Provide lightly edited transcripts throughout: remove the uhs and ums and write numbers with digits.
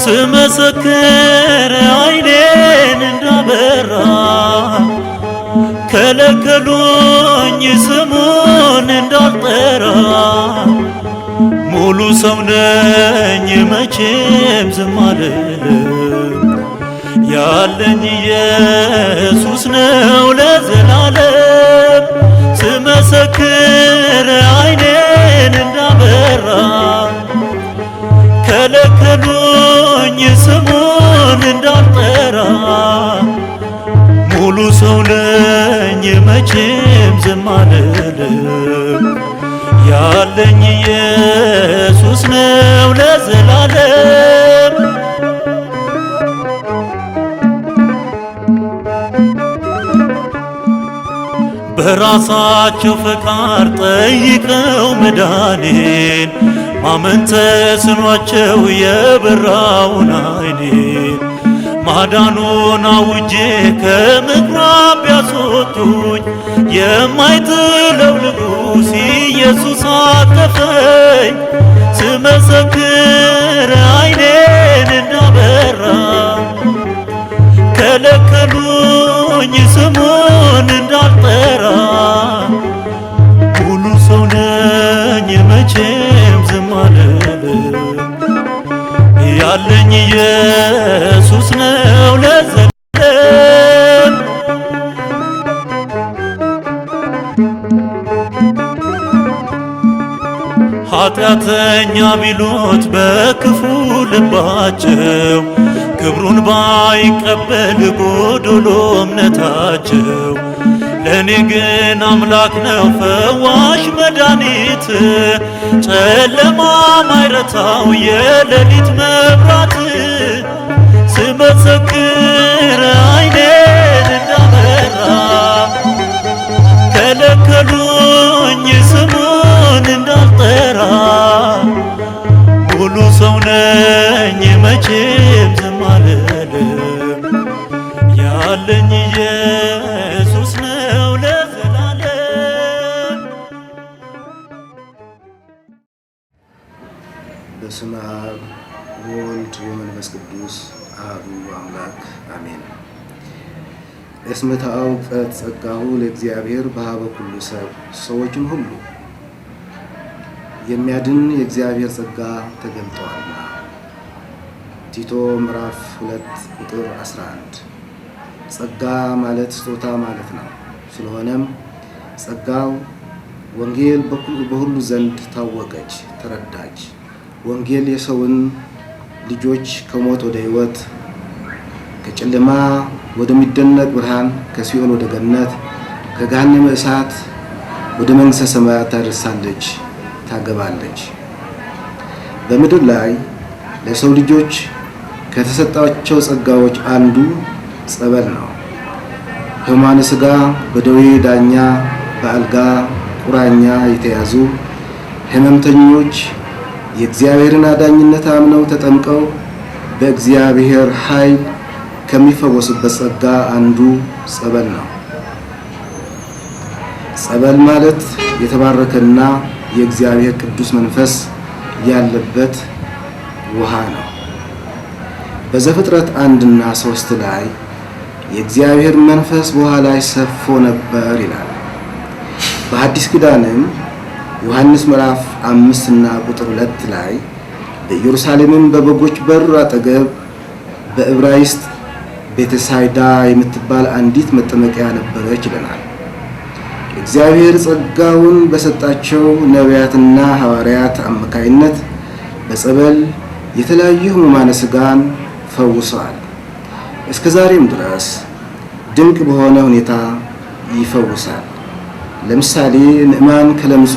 ስመሰክር አይኔን እንዳበራ ከለከሉኝ ስሙን እንዳልጠራ ሙሉ ሰው ነኝ መቼም ዝም አልልም ያለኝ ኢየሱስ ነው ለዘላለም ስመሰክር አይኔን እንዳበራ ከለከሉኝ ስሙን እንዳልጠራ ሙሉ ሰው ነኝ መቼም ዝም አልልም ያለኝ ኢየሱስ ነው ለዘላለም በራሳቸው ፈቃድ ጠይቀው መዳኔን ማመን ተስኗቸው የበራውን አይኔን ማዳኑን አውጄ ከምኩራብ ያስወጡኝ የማይጥለው ንጉሥ ኢየሱስ አቀፈኝ ስመሰክር አይኔን እንዳበራ ከለከሉኝ ስሙን እንዳልጠራ ሙሉ ሰው ነኝ መቼም ዝም አልልም ያለኝ ኢየሱስ ነው ለዘላለም ኃጢአተኛ ቢሉት በክፉ ልባቸው ክብሩን ባይቀበል ጎዶሎ እምነታቸው ለኔ ግን አምላክ ነው ፈዋሽ መድኃኒት ጨለማ ማይረታው የሌሊት መብራት ስመሰክር አይኔን እንዳበራ ከለከሉኝ ስሙን እንዳልጠራ ሙሉ ሰው ነኝ መቼም ዝም አልልም ያለኝ ኢየሱስ ነው ለዘላለም በስመ አብ ወወልድ ወመንፈስ ቅዱስ አሐዱ አምላክ አሜን። እስመ ተአውቀት ጸጋሁ ለእግዚአብሔር በኀበ ኩሉ ሰብ ሰዎችን ሁሉ የሚያድን የእግዚአብሔር ጸጋ ተገልጧልና። ቲቶ ምዕራፍ 2 ቁጥር 11። ጸጋ ማለት ስጦታ ማለት ነው። ስለሆነም ጸጋው ወንጌል በሁሉ ዘንድ ታወቀች፣ ተረዳች። ወንጌል የሰውን ልጆች ከሞት ወደ ሕይወት ከጨለማ ወደሚደነቅ ብርሃን ከሲኦል ወደ ገነት ከገሃነመ እሳት ወደ መንግሥተ ሰማያት ታደርሳለች፣ ታገባለች። በምድር ላይ ለሰው ልጆች ከተሰጣቸው ጸጋዎች አንዱ ጸበል ነው። ሕሙማነ ሥጋ በደዌ ዳኛ በአልጋ ቁራኛ የተያዙ ሕመምተኞች የእግዚአብሔርን አዳኝነት አምነው ተጠምቀው በእግዚአብሔር ኃይል ከሚፈወሱበት ጸጋ አንዱ ጸበል ነው። ጸበል ማለት የተባረከና የእግዚአብሔር ቅዱስ መንፈስ ያለበት ውሃ ነው። በዘፍጥረት 1 እና 3 ላይ የእግዚአብሔር መንፈስ በውሃ ላይ ሰፎ ነበር ይላል። በሐዲስ ኪዳንም ዮሐንስ ምዕራፍ 5 እና ቁጥር 2 ላይ በኢየሩሳሌምም በበጎች በር አጠገብ በዕብራይስጥ ቤተሳይዳ የምትባል አንዲት መጠመቂያ ነበረች ይለናል። እግዚአብሔር ጸጋውን በሰጣቸው ነቢያትና ሐዋርያት አማካይነት በጸበል የተለያዩ ሕሙማነ ሥጋን ፈውሰዋል። እስከ ዛሬም ድረስ ድንቅ በሆነ ሁኔታ ይፈውሳል። ለምሳሌ ንዕማን ከለምጹ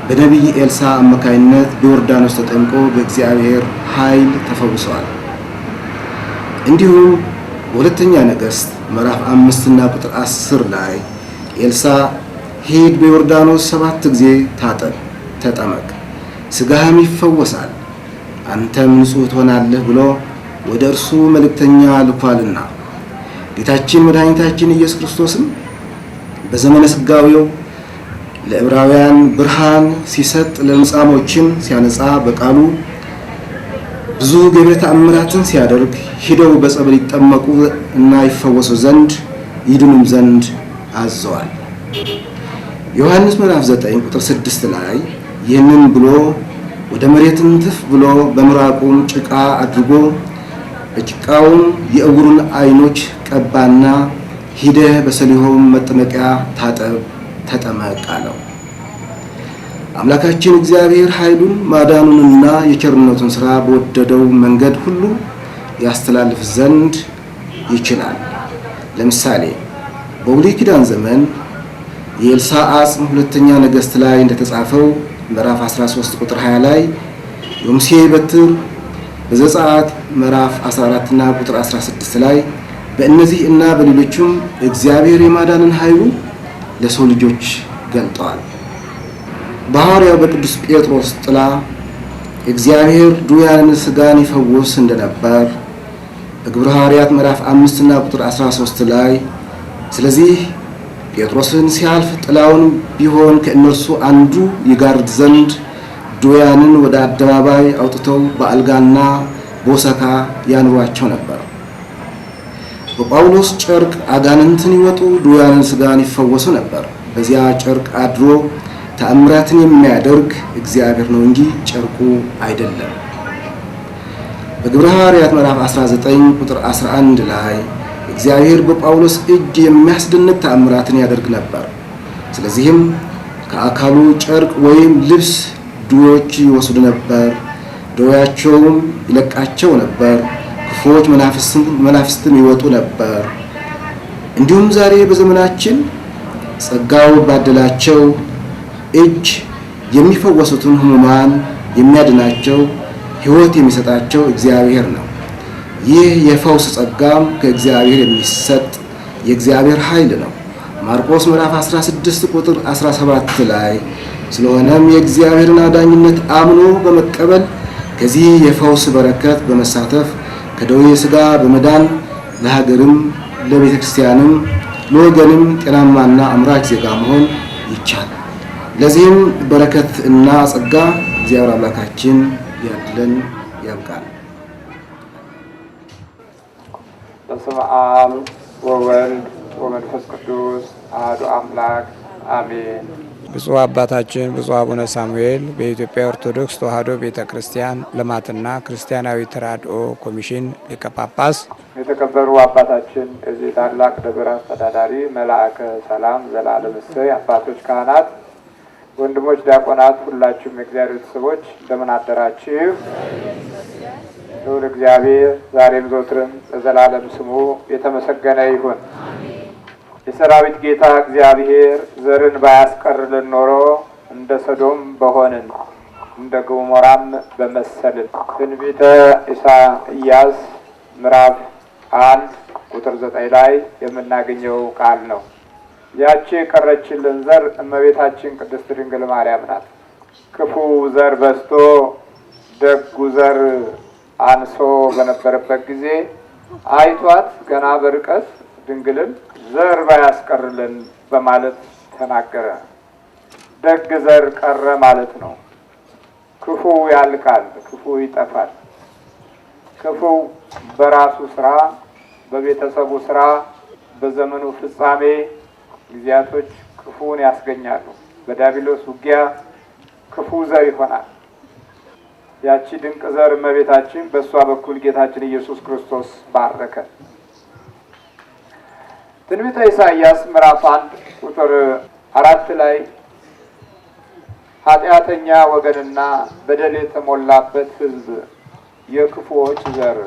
በነቢይ ኤልሳ አማካይነት በዮርዳኖስ ተጠምቆ በእግዚአብሔር ኃይል ተፈውሰዋል። እንዲሁም በሁለተኛ ነገሥት ምዕራፍ 5 እና ቁጥር 10 ላይ ኤልሳ ሂድ በዮርዳኖስ 7 ጊዜ ታጠብ፣ ተጠመቅ፣ ሥጋህም ይፈወሳል፣ አንተም ንጹሕ ትሆናለህ ብሎ ወደ እርሱ መልእክተኛ ልኳልና። ጌታችን መድኃኒታችን ኢየሱስ ክርስቶስም በዘመነ ሥጋዌው ለዕብራውያን ብርሃን ሲሰጥ ለምጻሞችን ሲያነጻ በቃሉ ብዙ ገቢረ ተአምራትን ሲያደርግ ሂደው በጸበል ይጠመቁ እና ይፈወሱ ዘንድ ይድኑም ዘንድ አዘዋል። ዮሐንስ ምዕራፍ 9 ቁጥር 6 ላይ ይህንን ብሎ ወደ መሬት እንትፍ ብሎ በምራቁም ጭቃ አድርጎ በጭቃውም የዕውሩን ዓይኖች ቀባና ሂደህ በሰሊሆም መጠመቂያ ታጠብ ተጠመቅ አለው። አምላካችን እግዚአብሔር ኃይሉን ማዳኑንና የቸርነቱን ሥራ በወደደው መንገድ ሁሉ ያስተላልፍ ዘንድ ይችላል። ለምሳሌ በብሉይ ኪዳን ዘመን የኤልሳዕ አጽም ሁለተኛ ነገሥት ላይ እንደተጻፈው ምዕራፍ 13 ቁጥር 20 ላይ የሙሴ በትር በዘጸአት ምዕራፍ 14 እና ቁጥር 16 ላይ በእነዚህ እና በሌሎችም እግዚአብሔር የማዳንን ኃይሉ ለሰው ልጆች ገልጠዋል። በሐዋርያው በቅዱስ ጴጥሮስ ጥላ እግዚአብሔር ድውያንን ሥጋን ይፈውስ እንደነበር በግብረ ሐዋርያት ምዕራፍ 5 እና ቁጥር 13 ላይ ስለዚህ ጴጥሮስን ሲያልፍ ጥላውን ቢሆን ከእነርሱ አንዱ ይጋርድ ዘንድ ድውያንን ወደ አደባባይ አውጥተው በአልጋና በወሰካ ያኑሯቸው ነበር። በጳውሎስ ጨርቅ አጋንንትን ይወጡ ድውያንን ሥጋን ይፈወሱ ነበር። በዚያ ጨርቅ አድሮ ተአምራትን የሚያደርግ እግዚአብሔር ነው እንጂ ጨርቁ አይደለም። በግብረ ሐዋርያት ምዕራፍ 19 ቁጥር 11 ላይ እግዚአብሔር በጳውሎስ እጅ የሚያስደንቅ ተአምራትን ያደርግ ነበር። ስለዚህም ከአካሉ ጨርቅ ወይም ልብስ ድዌዎች ይወስዱ ነበር፣ ደዌያቸውም ይለቃቸው ነበር፣ ክፉዎች መናፍስትም ይወጡ ነበር። እንዲሁም ዛሬ በዘመናችን ጸጋው ባደላቸው እጅ የሚፈወሱትን ሕሙማን የሚያድናቸው ሕይወት የሚሰጣቸው እግዚአብሔር ነው። ይህ የፈውስ ጸጋም ከእግዚአብሔር የሚሰጥ የእግዚአብሔር ኃይል ነው። ማርቆስ ምዕራፍ 16 ቁጥር 17 ላይ ስለሆነም የእግዚአብሔርን አዳኝነት አምኖ በመቀበል ከዚህ የፈውስ በረከት በመሳተፍ ከደዌ ሥጋ በመዳን ለሀገርም ለቤተ ክርስቲያንም ለወገንም ጤናማና አምራች ዜጋ መሆን ይቻላል። ለዚህም በረከት እና ጸጋ እግዚአብሔር አምላካችን ያድለን ያብቃል። በስመ አብ ወወልድ ወመንፈስ ቅዱስ አሐዱ አምላክ አሜን። ብፁዕ አባታችን ብፁዕ አቡነ ሳሙኤል በኢትዮጵያ ኦርቶዶክስ ተዋሕዶ ቤተ ክርስቲያን ልማትና ክርስቲያናዊ ተራድኦ ኮሚሽን ሊቀ ጳጳስ፣ የተከበሩ አባታችን የዚህ ታላቅ ደብር አስተዳዳሪ መልአከ ሰላም ዘላለም እሰይ፣ አባቶች ካህናት፣ ወንድሞች ዲያቆናት፣ ሁላችሁም የእግዚአብሔር ቤተሰቦች እንደምን አደራችሁ? ልዑል እግዚአብሔር ዛሬም ዘወትርም ለዘላለም ስሙ የተመሰገነ ይሁን። የሰራዊት ጌታ እግዚአብሔር ዘርን ባያስቀርልን ኖሮ እንደ ሰዶም በሆንን እንደ ገሞራም በመሰልን። ትንቢተ ኢሳይያስ ምዕራፍ 1 ቁጥር 9 ላይ የምናገኘው ቃል ነው። ያቺ የቀረችልን ዘር እመቤታችን ቅድስት ድንግል ማርያም ናት። ክፉ ዘር በዝቶ ደጉ ዘር አንሶ በነበረበት ጊዜ አይቷት ገና በርቀት ድንግልን ዘር ባያስቀርልን በማለት ተናገረ። ደግ ዘር ቀረ ማለት ነው። ክፉ ያልቃል፣ ክፉ ይጠፋል። ክፉ በራሱ ስራ፣ በቤተሰቡ ስራ፣ በዘመኑ ፍጻሜ ጊዜያቶች ክፉን ያስገኛሉ። በዲያብሎስ ውጊያ ክፉ ዘር ይሆናል። ያቺ ድንቅ ዘር እመቤታችን በእሷ በኩል ጌታችን ኢየሱስ ክርስቶስ ባረከ። ትንቢተ ኢሳይያስ ምዕራፍ 1 ቁጥር 4 ላይ ኃጢአተኛ ወገንና በደል የተሞላበት ሕዝብ፣ የክፉዎች ዘር፣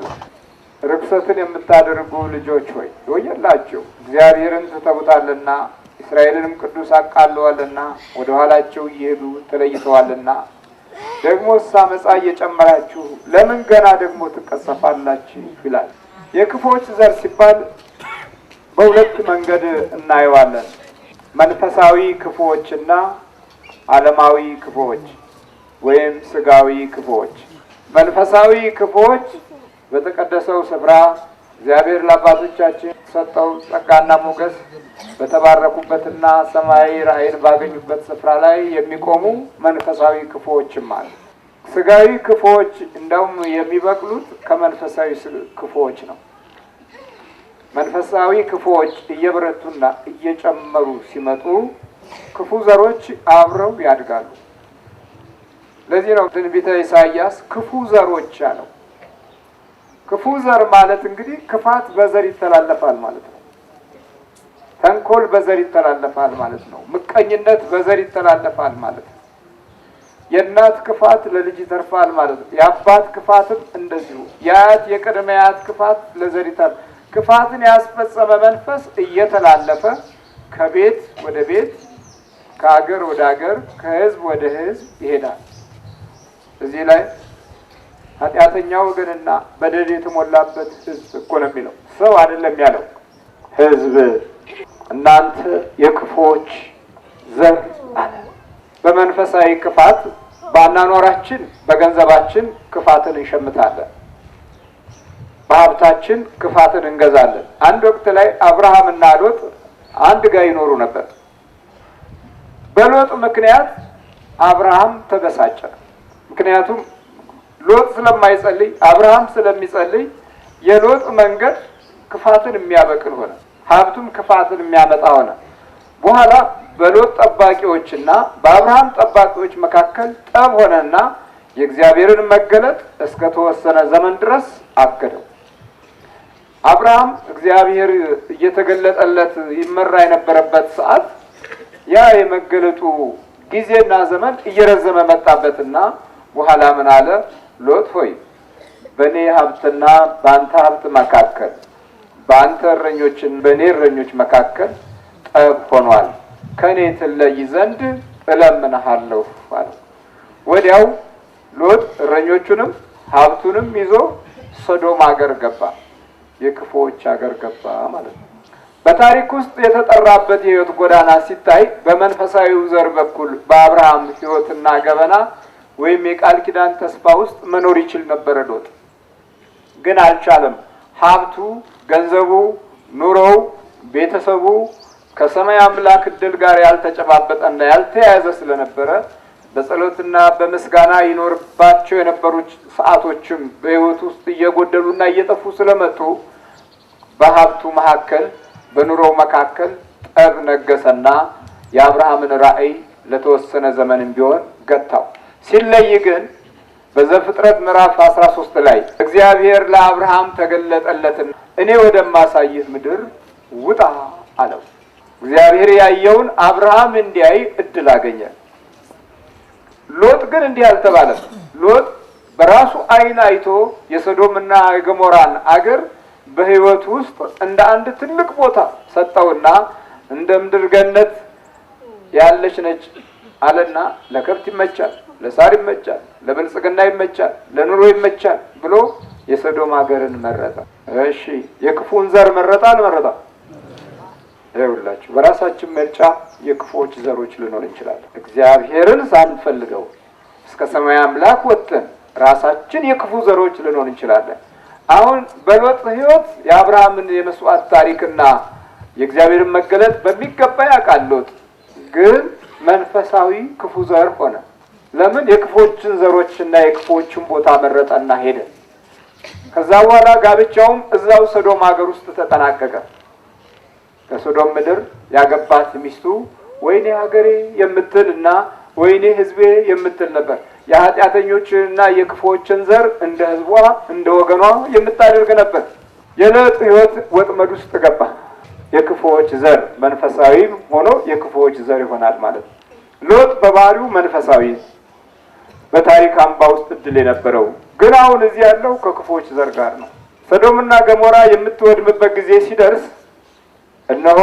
ርኩሰትን የምታደርጉ ልጆች ሆይ ወዮላችሁ! እግዚአብሔርን ትተውታልና እስራኤልንም ቅዱስ አቃለዋልና ወደ ኋላቸው እየሄዱ ተለይተዋልና ደግሞ ዓመፃ እየጨመራችሁ ለምን ገና ደግሞ ትቀሰፋላችሁ ይላል። የክፉዎች ዘር ሲባል በሁለት መንገድ እናየዋለን። መንፈሳዊ ክፉዎችና ዓለማዊ ክፉዎች ወይም ስጋዊ ክፉዎች። መንፈሳዊ ክፉዎች በተቀደሰው ስፍራ እግዚአብሔር ለአባቶቻችን ሰጠው ጸጋና ሞገስ በተባረኩበትና ሰማያዊ ራእይን ባገኙበት ስፍራ ላይ የሚቆሙ መንፈሳዊ ክፉዎችም አሉ። ስጋዊ ክፉዎች እንደውም የሚበቅሉት ከመንፈሳዊ ክፉዎች ነው። መንፈሳዊ ክፉዎች እየበረቱና እየጨመሩ ሲመጡ ክፉ ዘሮች አብረው ያድጋሉ። ለዚህ ነው ትንቢተ ኢሳይያስ ክፉ ዘሮች ያለው። ክፉ ዘር ማለት እንግዲህ ክፋት በዘር ይተላለፋል ማለት ነው። ተንኮል በዘር ይተላለፋል ማለት ነው። ምቀኝነት በዘር ይተላለፋል ማለት ነው። የእናት ክፋት ለልጅ ይተርፋል ማለት ነው። የአባት ክፋትም እንደዚሁ፣ የአያት የቅድመ አያት ክፋት ለዘር ይተርፋል። ክፋትን ያስፈጸመ መንፈስ እየተላለፈ ከቤት ወደ ቤት፣ ከሀገር ወደ ሀገር፣ ከህዝብ ወደ ህዝብ ይሄዳል። እዚህ ላይ ኃጢአተኛ ወገንና በደል የተሞላበት ህዝብ እኮ ነው የሚለው፣ ሰው አይደለም ያለው። ህዝብ እናንተ የክፉዎች ዘር አለ። በመንፈሳዊ ክፋት በአኗኗራችን በገንዘባችን ክፋትን እንሸምታለን፣ በሀብታችን ክፋትን እንገዛለን። አንድ ወቅት ላይ አብርሃምና ሎጥ አንድ ጋር ይኖሩ ነበር። በሎጥ ምክንያት አብርሃም ተበሳጨ። ምክንያቱም ሎጥ ስለማይጸልይ አብርሃም ስለሚጸልይ የሎጥ መንገድ ክፋትን የሚያበቅል ሆነ፣ ሀብቱም ክፋትን የሚያመጣ ሆነ። በኋላ በሎጥ ጠባቂዎችና በአብርሃም ጠባቂዎች መካከል ጠብ ሆነና የእግዚአብሔርን መገለጥ እስከ ተወሰነ ዘመን ድረስ አገደው። አብርሃም እግዚአብሔር እየተገለጠለት ይመራ የነበረበት ሰዓት ያ የመገለጡ ጊዜና ዘመን እየረዘመ መጣበትና በኋላ ምን አለ? ሎጥ ሆይ በእኔ ሀብትና በአንተ ሀብት መካከል፣ በአንተ እረኞችን በእኔ እረኞች መካከል ጠብ ሆኗል፣ ከእኔ ትለይ ዘንድ እለምንሃለሁ አለ። ወዲያው ሎጥ እረኞቹንም ሀብቱንም ይዞ ሶዶም ሀገር ገባ። የክፉዎች ሀገር ገባ ማለት ነው። በታሪክ ውስጥ የተጠራበት የህይወት ጎዳና ሲታይ በመንፈሳዊው ዘር በኩል በአብርሃም ህይወትና ገበና ወይም የቃል ኪዳን ተስፋ ውስጥ መኖር ይችል ነበረ። ሎጥ ግን አልቻለም። ሀብቱ፣ ገንዘቡ፣ ኑሮው፣ ቤተሰቡ ከሰማይ አምላክ እድል ጋር ያልተጨባበጠና ያልተያያዘ ስለነበረ በጸሎትና በምስጋና ይኖርባቸው የነበሩት ሰዓቶችም በህይወት ውስጥ እየጎደሉና እየጠፉ ስለመጡ በሀብቱ መካከል በኑሮው መካከል ጠብ ነገሰና የአብርሃምን ራእይ ለተወሰነ ዘመንም ቢሆን ገታው። ሲለይ ግን በዘፍጥረት ምዕራፍ 13 ላይ እግዚአብሔር ለአብርሃም ተገለጠለትና እኔ ወደማሳይህ ምድር ውጣ አለው። እግዚአብሔር ያየውን አብርሃም እንዲያይ እድል አገኘ። ሎጥ ግን እንዲህ አልተባለም። ሎጥ በራሱ አይን አይቶ የሶዶምና የገሞራን አገር በህይወት ውስጥ እንደ አንድ ትልቅ ቦታ ሰጠውና እንደ ምድር ገነት ያለች ነች አለና ለከብት ይመቻል፣ ለሳር ይመቻል፣ ለብልጽግና ይመቻል፣ ለኑሮ ይመቻል ብሎ የሶዶም ሀገርን መረጠ። እሺ የክፉን ዘር መረጣ አልመረጣ? ይኸውላችሁ በራሳችን ምርጫ የክፉዎች ዘሮች ልኖር እንችላለን። እግዚአብሔርን ሳንፈልገው እስከ ሰማይ አምላክ ወጥተን ራሳችን የክፉ ዘሮች ልኖር እንችላለን። አሁን በሎጥ ህይወት የአብርሃምን የመስዋዕት ታሪክና የእግዚአብሔርን መገለጥ በሚገባ ያውቃል። ሎጥ ግን መንፈሳዊ ክፉ ዘር ሆነ። ለምን? የክፎችን ዘሮችና የክፎችን ቦታ መረጠና ሄደ። ከዛ በኋላ ጋብቻውም እዛው ሶዶም ሀገር ውስጥ ተጠናቀቀ። ከሶዶም ምድር ያገባት ሚስቱ ወይኔ ሀገሬ የምትል እና ወይኔ ህዝቤ የምትል ነበር። የኃጢአተኞችንና የክፉዎችን ዘር እንደ ህዝቧ እንደ ወገኗ የምታደርግ ነበር። የሎጥ ህይወት ወጥመድ ውስጥ ገባ። የክፉዎች ዘር መንፈሳዊም ሆኖ የክፉዎች ዘር ይሆናል ማለት ነው። ሎጥ በባህሪው መንፈሳዊ በታሪክ አምባ ውስጥ እድል የነበረው ግን አሁን እዚህ ያለው ከክፉዎች ዘር ጋር ነው። ሶዶምና ገሞራ የምትወድምበት ጊዜ ሲደርስ እነሆ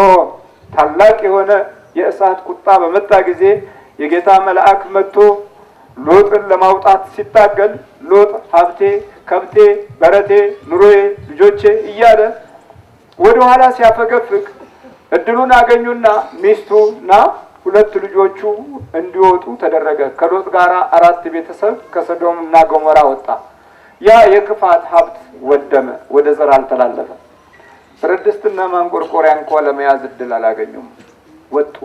ታላቅ የሆነ የእሳት ቁጣ በመጣ ጊዜ የጌታ መልአክ መጥቶ ሎጥን ለማውጣት ሲታገል ሎጥ ሀብቴ፣ ከብቴ፣ በረቴ፣ ኑሮዬ፣ ልጆቼ እያለ ወደ ኋላ ሲያፈገፍግ እድሉን አገኙና ሚስቱና ሁለት ልጆቹ እንዲወጡ ተደረገ። ከሎጥ ጋር 4 ቤተሰብ ከሶዶምና ገሞራ ወጣ። ያ የክፋት ሀብት ወደመ፣ ወደ ዘር አልተላለፈ። ብረት ድስትና ማንቆርቆሪያ እንኳን ለመያዝ እድል አላገኙም፣ ወጡ።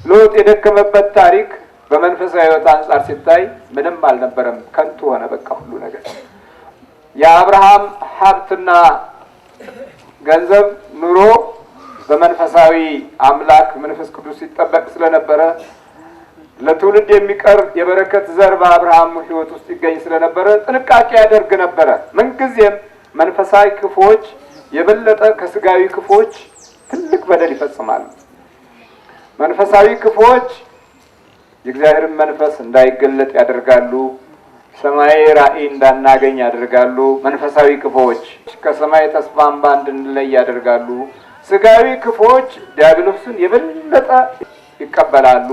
ሎጥ የደከመበት ታሪክ በመንፈሳዊ ሕይወት አንጻር ሲታይ ምንም አልነበረም፣ ከንቱ ሆነ በቃ ሁሉ ነገር። የአብርሃም ሀብትና ገንዘብ ኑሮ በመንፈሳዊ አምላክ መንፈስ ቅዱስ ሲጠበቅ ስለነበረ ለትውልድ የሚቀር የበረከት ዘር በአብርሃም ሕይወት ውስጥ ይገኝ ስለነበረ ጥንቃቄ ያደርግ ነበረ። ምንጊዜም መንፈሳዊ ክፉዎች የበለጠ ከስጋዊ ክፉዎች ትልቅ በደል ይፈጽማሉ። መንፈሳዊ ክፉዎች የእግዚአብሔርን መንፈስ እንዳይገለጥ ያደርጋሉ። ሰማያዊ ራእይ እንዳናገኝ ያደርጋሉ። መንፈሳዊ ክፉዎች ከሰማይ ተስፋ አምባ እንድንለይ ያደርጋሉ። ስጋዊ ክፉዎች ዲያብሎስን የበለጠ ይቀበላሉ።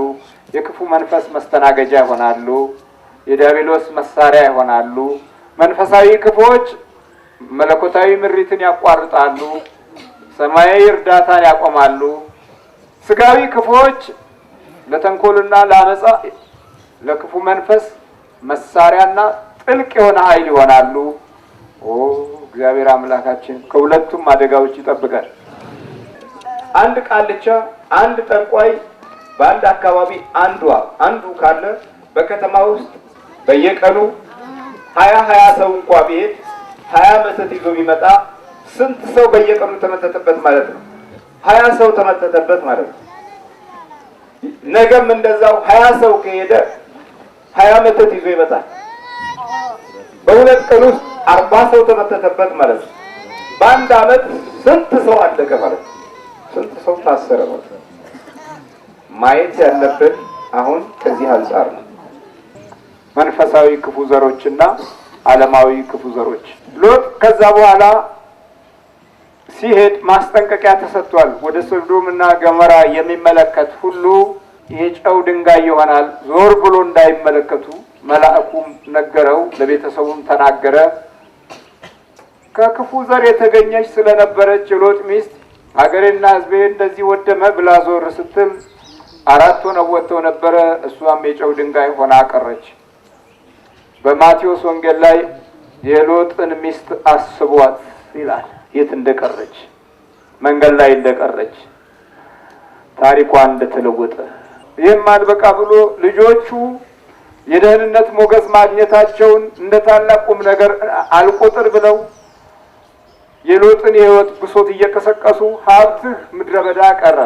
የክፉ መንፈስ መስተናገጃ ይሆናሉ። የዲያብሎስ መሳሪያ ይሆናሉ። መንፈሳዊ ክፉዎች መለኮታዊ ምሪትን ያቋርጣሉ። ሰማያዊ እርዳታን ያቆማሉ። ስጋዊ ክፉዎች ለተንኮልና ለአመፃ ለክፉ መንፈስ መሳሪያና ጥልቅ የሆነ ኃይል ይሆናሉ። እግዚአብሔር አምላካችን ከሁለቱም አደጋዎች ይጠብቃል። አንድ ቃልቻ፣ አንድ ጠንቋይ በአንድ አካባቢ አንዱ ካለ በከተማ ውስጥ በየቀኑ 20 ሰው እንኳ ቢሄድ 20 መተት ይዞ ቢመጣ ስንት ሰው በየቀኑ ተመተተበት ማለት ነው? 20 ሰው ተመተተበት ማለት ነው። ነገም እንደዛው 20 ሰው ከሄደ 20 መተት ይዞ ይመጣል። በሁለት ቀን ውስጥ 40 ሰው ተመተተበት ማለት ነው። በአንድ አመት ስንት ሰው አለቀ ማለት ነው? ስንት ሰው ታሰረ ማለት ነው? ማየት ያለብን አሁን ከዚህ አንጻር ነው። መንፈሳዊ ክፉ ዘሮችና ዓለማዊ ክፉ ዘሮች። ሎጥ ከዛ በኋላ ሲሄድ ማስጠንቀቂያ ተሰጥቷል። ወደ ሶዶምና ገሞራ የሚመለከት ሁሉ የጨው ድንጋይ ይሆናል፣ ዞር ብሎ እንዳይመለከቱ መልአኩም ነገረው፣ ለቤተሰቡም ተናገረ። ከክፉ ዘር የተገኘች ስለነበረች የሎጥ ሚስት ሀገሬና ሕዝቤ እንደዚህ ወደመ ብላ ዞር ስትል 4 ሆነው ወጥተው ነበረ። እሷም የጨው ድንጋይ ሆና ቀረች። በማቴዎስ ወንጌል ላይ የሎጥን ሚስት አስቧት ይላል። የት እንደቀረች፣ መንገድ ላይ እንደቀረች፣ ታሪኳ እንደተለወጠ። ይህም አልበቃ ብሎ ልጆቹ የደህንነት ሞገስ ማግኘታቸውን እንደ ታላቅ ቁም ነገር አልቆጥር ብለው የሎጥን የሕይወት ብሶት እየቀሰቀሱ ሀብትህ ምድረ በዳ ቀረ፣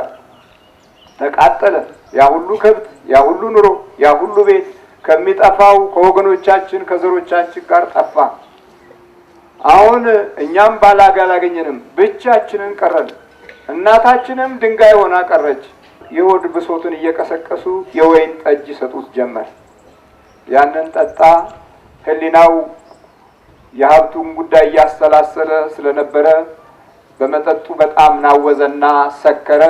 ተቃጠለ፣ ያ ሁሉ ከብት፣ ያ ሁሉ ኑሮ፣ ያ ሁሉ ቤት ከሚጠፋው ከወገኖቻችን ከዘሮቻችን ጋር ጠፋ። አሁን እኛም ባላጋ አላገኘንም፣ ብቻችንን ቀረን፣ እናታችንም ድንጋይ ሆና ቀረች። የሆድ ብሶትን እየቀሰቀሱ የወይን ጠጅ ይሰጡት ጀመር። ያንን ጠጣ። ሕሊናው የሀብቱን ጉዳይ እያሰላሰለ ስለነበረ በመጠጡ በጣም ናወዘና ሰከረ።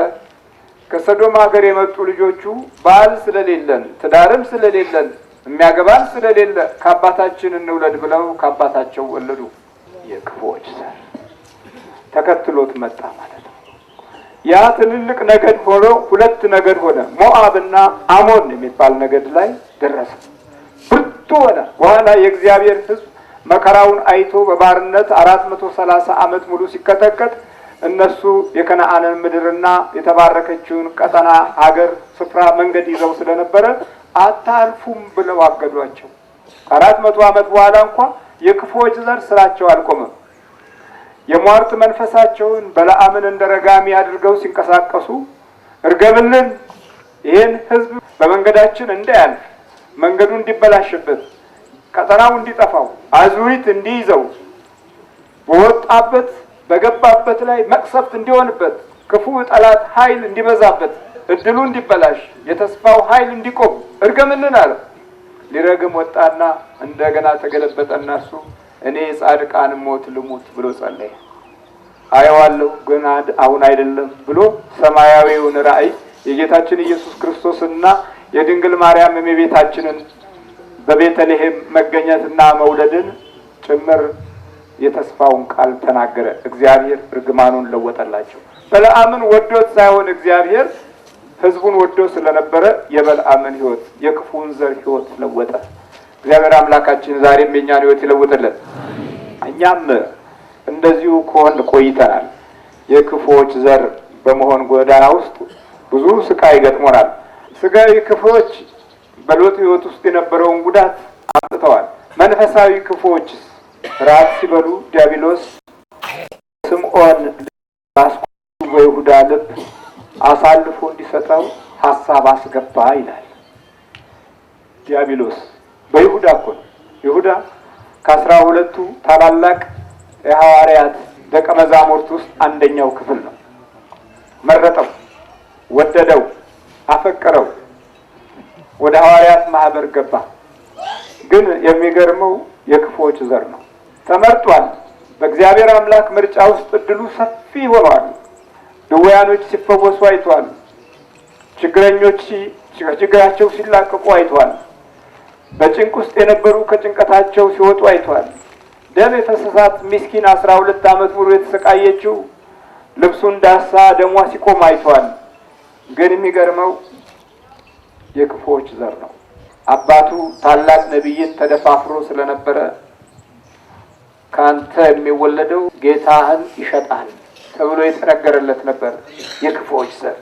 ከሰዶም ሀገር የመጡ ልጆቹ ባል ስለሌለን ትዳርም ስለሌለን የሚያገባን ስለሌለ ከአባታችን እንውለድ ብለው ከአባታቸው ወለዱ። የክፉዎች ዘር ተከትሎት መጣ ማለት ነው። ያ ትልልቅ ነገድ ሆኖ 2 ነገድ ሆነ። ሞዓብና አሞን የሚባል ነገድ ላይ ደረሰ። ብርቱ ሆነ። በኋላ የእግዚአብሔር ሕዝብ መከራውን አይቶ በባርነት 430 ዓመት ሙሉ ሲከተከት እነሱ የከነዓንን ምድርና የተባረከችውን ቀጠና ሀገር ስፍራ መንገድ ይዘው ስለነበረ አታልፉም ብለው አገዷቸው። 400 ዓመት በኋላ እንኳን የክፉዎች ዘር ስራቸው አልቆመም። የሟርት መንፈሳቸውን በለዓምን እንደ ረጋሚ አድርገው ሲንቀሳቀሱ እርገብልን፣ ይህን ሕዝብ በመንገዳችን እንዳያልፍ፣ መንገዱ እንዲበላሽበት፣ ቀጠናው እንዲጠፋው፣ አዙሪት እንዲይዘው፣ በወጣበት በገባበት ላይ መቅሰፍት እንዲሆንበት፣ ክፉ ጠላት ኃይል እንዲበዛበት፣ እድሉ እንዲበላሽ፣ የተስፋው ኃይል እንዲቆም እርገምልን አለ። ሊረግም ወጣና እንደገና ተገለበጠና እሱ እኔ ጻድቃን ሞት ልሙት ብሎ ጸለየ። አየዋለሁ ግን አሁን አይደለም ብሎ ሰማያዊውን ራእይ የጌታችን ኢየሱስ ክርስቶስና የድንግል ማርያም የቤታችንን በቤተልሔም መገኘትና መውለድን ጭምር የተስፋውን ቃል ተናገረ። እግዚአብሔር እርግማኑን ለወጠላቸው። በለዓምን ወዶት ሳይሆን እግዚአብሔር ሕዝቡን ወዶ ስለነበረ የበለዓምን ሕይወት የክፉን ዘር ሕይወት ለወጠ። እግዚአብሔር አምላካችን ዛሬም የኛን ሕይወት ይለውጥልን። እኛም እንደዚሁ ከሆን ቆይተናል። የክፉዎች ዘር በመሆን ጎዳና ውስጥ ብዙ ስቃይ ገጥሞናል። ስጋዊ ክፉዎች በሎጥ ሕይወት ውስጥ የነበረውን ጉዳት አምጥተዋል። መንፈሳዊ ክፉዎች ራት ሲበሉ ዲያብሎስ ስምዖን በይሁዳ ልብ አሳልፎ እንዲሰጠው ሐሳብ አስገባ ይላል። ዲያብሎስ በይሁዳ እኮ ነው። ይሁዳ ከ12ቱ ታላላቅ የሐዋርያት ደቀ መዛሙርት ውስጥ አንደኛው ክፍል ነው። መረጠው፣ ወደደው፣ አፈቀረው፣ ወደ ሐዋርያት ማህበር ገባ። ግን የሚገርመው የክፉዎች ዘር ነው። ተመርጧል። በእግዚአብሔር አምላክ ምርጫ ውስጥ እድሉ ሰፊ ሆኗል። ድውያኖች ሲፈወሱ አይቷል። ችግረኞች ከችግራቸው ሲላቀቁ አይቷል። በጭንቅ ውስጥ የነበሩ ከጭንቀታቸው ሲወጡ አይቷል። ደም የፈሰሳት ምስኪን 12 ዓመት ሙሉ የተሰቃየችው ልብሱን ዳሳ ደሟ ሲቆም አይቷል። ግን የሚገርመው የክፉዎች ዘር ነው። አባቱ ታላቅ ነቢይን ተደፋፍሮ ስለነበረ ካንተ የሚወለደው ጌታህን ይሸጣል ተብሎ የተነገረለት ነበር። የክፉዎች ዘር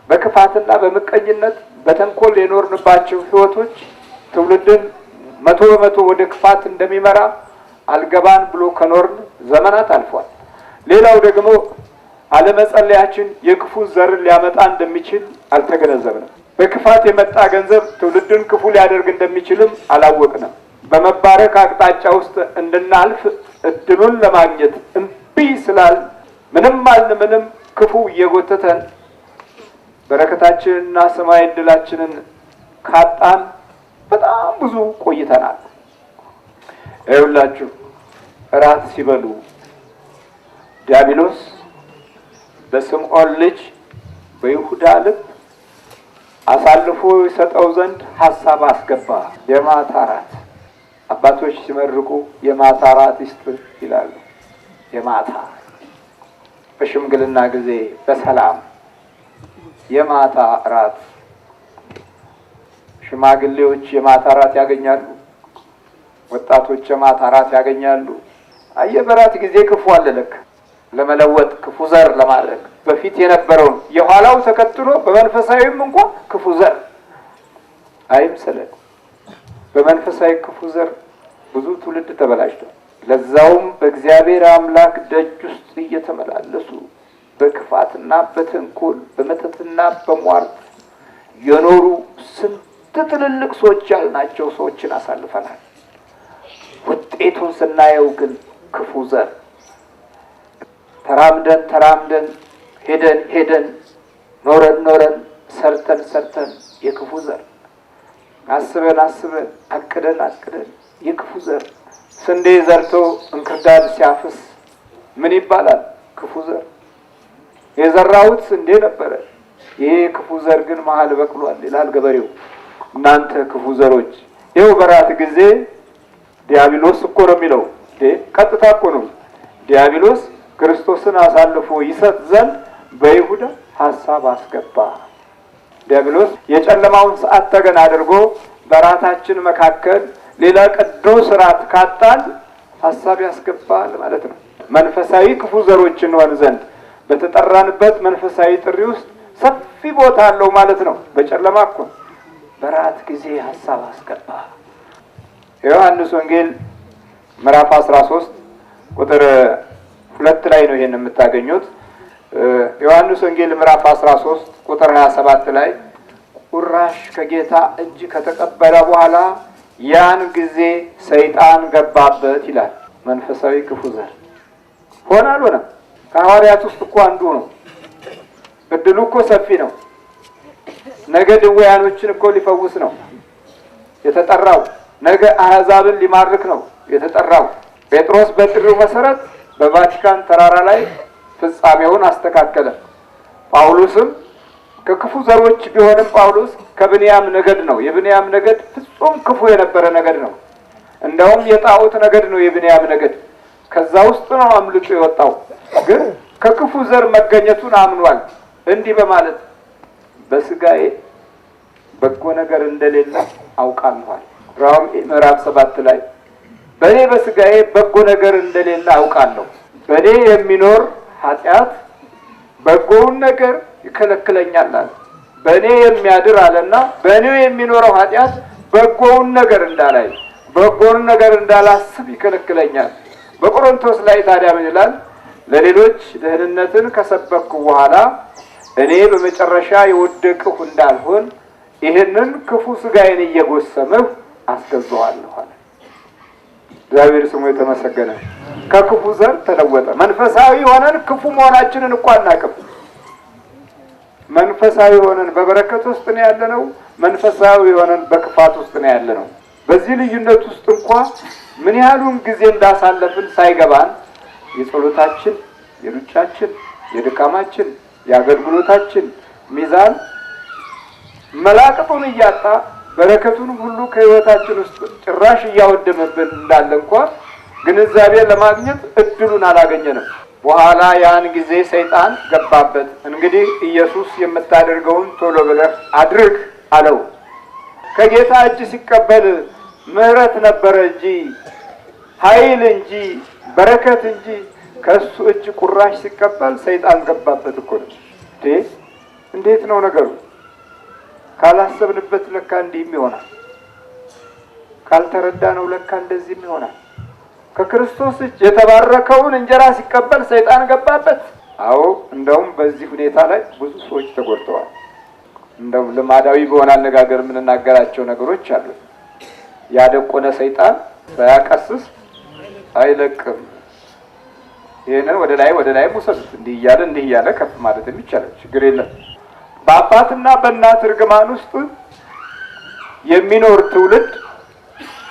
በክፋትና በምቀኝነት በተንኮል የኖርንባቸው ህይወቶች ትውልድን 100% ወደ ክፋት እንደሚመራ አልገባን ብሎ ከኖርን ዘመናት አልፏል። ሌላው ደግሞ አለመጸለያችን የክፉ ዘር ሊያመጣ እንደሚችል አልተገነዘብንም። በክፋት የመጣ ገንዘብ ትውልድን ክፉ ሊያደርግ እንደሚችልም አላወቅንም። በመባረክ አቅጣጫ ውስጥ እንድናልፍ እድሉን ለማግኘት እምቢ ስላል ምንም ክፉ እየጎተተን በረከታችንና ሰማይ እድላችንን ካጣን በጣም ብዙ ቆይተናል። ይኸውላችሁ እራት ሲበሉ ዲያብሎስ በስምዖን ልጅ በይሁዳ ልብ አሳልፎ ይሰጠው ዘንድ ሐሳብ አስገባ። የማታ እራት አባቶች ሲመርቁ የማታ እራት ይስጥ ይላሉ። የማታ በሽምግልና ጊዜ በሰላም የማታ እራት ሽማግሌዎች የማታ እራት ያገኛሉ። ወጣቶች የማታ እራት ያገኛሉ። በራት ጊዜ ክፉ አለለክ ለመለወጥ ክፉ ዘር ለማድረግ በፊት የነበረውን የኋላው ተከትሎ በመንፈሳዊም እንኳን ክፉ ዘር አይምሰለን። በመንፈሳዊ ክፉ ዘር ብዙ ትውልድ ተበላሽቷል። ለዛውም በእግዚአብሔር አምላክ ደጅ ውስጥ እየተመላለሱ በክፋትና በተንኮል በመተትና በሟርት የኖሩ ስንት ትልልቅ ሰዎች ያልናቸው ሰዎችን አሳልፈናል። ውጤቱን ስናየው ግን ክፉ ዘር ተራምደን ሄደን ኖረን ሰርተን የክፉ ዘር አስበን አቅደን የክፉ ዘር ስንዴ ዘርቶ እንክርዳድ ሲያፍስ ምን ይባላል? ክፉ ዘር። የዘራሁት ስንዴ ነበረ፣ ይሄ ክፉ ዘር ግን መሀል በቅሏል ይላል ገበሬው። እናንተ ክፉ ዘሮች፣ ይኸው በራት ጊዜ ዲያብሎስ እኮ ነው የሚለው። ቀጥታ እኮ ነው። ዲያብሎስ ክርስቶስን አሳልፎ ይሰጥ ዘንድ በይሁዳ ሐሳብ አስገባ። ዲያብሎስ የጨለማውን ሰዓት ተገን አድርጎ በራታችን መካከል ሌላ ቅዱስ ራት ካጣን ሐሳብ ያስገባል ማለት ነው። መንፈሳዊ ክፉ ዘሮች እንሆን ዘንድ በተጠራንበት መንፈሳዊ ጥሪ ውስጥ ሰፊ ቦታ አለው ማለት ነው። በጨለማ እኮ በራት ጊዜ ሐሳብ አስገባ። ዮሐንስ ወንጌል ምዕራፍ 13 ቁጥር 2 ላይ ነው ይሄን የምታገኙት። ዮሐንስ ወንጌል ምዕራፍ 13 ቁጥር 27 ላይ ቁራሽ ከጌታ እጅ ከተቀበለ በኋላ ያን ጊዜ ሰይጣን ገባበት ይላል። መንፈሳዊ ክፉ ዘር ሆነ አልሆነም ከሐዋርያት ውስጥ እኮ አንዱ ነው። እድሉ እኮ ሰፊ ነው። ነገ ድውያኖችን እኮ ሊፈውስ ነው የተጠራው። ነገ አሕዛብን ሊማርክ ነው የተጠራው። ጴጥሮስ በጥሪው መሰረት በቫቲካን ተራራ ላይ ፍጻሜውን አስተካከለ። ጳውሎስም ከክፉ ዘሮች ቢሆንም ጳውሎስ ከብንያም ነገድ ነው። የብንያም ነገድ ፍጹም ክፉ የነበረ ነገድ ነው። እንደውም የጣዖት ነገድ ነው የብንያም ነገድ። ከዛ ውስጥ ነው አምልጦ የወጣው። ግን ከክፉ ዘር መገኘቱን አምኗል። እንዲህ በማለት በስጋዬ በጎ ነገር እንደሌለ አውቃለሁ። ሮሜ ምዕራፍ 7 ላይ በእኔ በስጋዬ በጎ ነገር እንደሌለ አውቃለሁ። በእኔ የሚኖር ኃጢአት በጎውን ነገር ይከለክለኛል። በእኔ የሚያድር አለና በእኔ የሚኖረው ኃጢአት በጎውን ነገር እንዳላይ በጎውን ነገር እንዳላስብ ይከለክለኛል። በቆሮንቶስ ላይ ታዲያ ምን ይላል? ለሌሎች ደህንነትን ከሰበኩ በኋላ እኔ በመጨረሻ የወደቅሁ እንዳልሆን ይህንን ክፉ ስጋዬን እየጎሰምሁ አስገዛዋለሁ አለ። እግዚአብሔር ስሙ የተመሰገነ። ከክፉ ዘር ተለወጠ። መንፈሳዊ ሆነን ክፉ መሆናችንን እኮ አናውቅም። መንፈሳዊ ሆነን በበረከት ውስጥ ነው ያለነው። መንፈሳዊ ሆነን በክፋት ውስጥ ነው ያለነው። በዚህ ልዩነት ውስጥ እንኳ ምን ያህሉን ጊዜ እንዳሳለፍን ሳይገባን የጸሎታችን፣ የሩጫችን፣ የድካማችን፣ የአገልግሎታችን ሚዛን መላቅጡን እያጣ በረከቱን ሁሉ ከህይወታችን ውስጥ ጭራሽ እያወደመብን እንዳለ እንኳ ግንዛቤ ለማግኘት እድሉን አላገኘንም። በኋላ ያን ጊዜ ሰይጣን ገባበት። እንግዲህ ኢየሱስ የምታደርገውን ቶሎ ብለህ አድርግ አለው። ከጌታ እጅ ሲቀበል ምሕረት ነበረ እንጂ ኃይል እንጂ በረከት እንጂ ከሱ እጅ ቁራሽ ሲቀበል ሰይጣን ገባበት እኮ ነው። እንዴት ነው ነገሩ? ካላሰብንበት ለካ እንዲህም ይሆናል። ካልተረዳ ነው ለካ እንደዚህም ይሆናል። ከክርስቶስ እጅ የተባረከውን እንጀራ ሲቀበል ሰይጣን ገባበት። አዎ፣ እንደውም በዚህ ሁኔታ ላይ ብዙ ሰዎች ተጎድተዋል። እንደውም ልማዳዊ በሆነ አነጋገር የምንናገራቸው ነገሮች አሉ። ያደቆነ ሰይጣን ሳያቀስስ አይለቅም። ይሄንን ወደ ላይ ሙሰዱት እንዲህ እያለ ከፍ ማለት የሚቻለው ችግር የለም። በአባትና በእናት እርግማን ውስጥ የሚኖር ትውልድ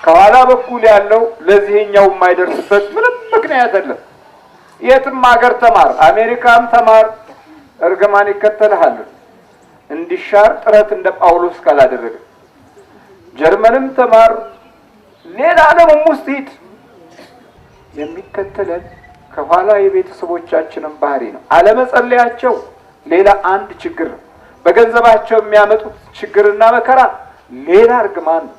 ከኋላ በኩል ያለው ለዚህኛው የማይደርስበት ምንም ምክንያት የለም። የትም ሀገር ተማር፣ አሜሪካም ተማር፣ እርግማን ይከተልሃል እንዲሻር ጥረት እንደ ጳውሎስ ካላደረገ። ጀርመንም ተማር፣ ሌላ ዓለምም ውስጥ ሂድ፣ የሚከተለን ከኋላ የቤተሰቦቻችንን ባህሪ ነው። አለመጸለያቸው ሌላ አንድ ችግር ነው። በገንዘባቸው የሚያመጡት ችግርና መከራ ሌላ እርግማን ነው።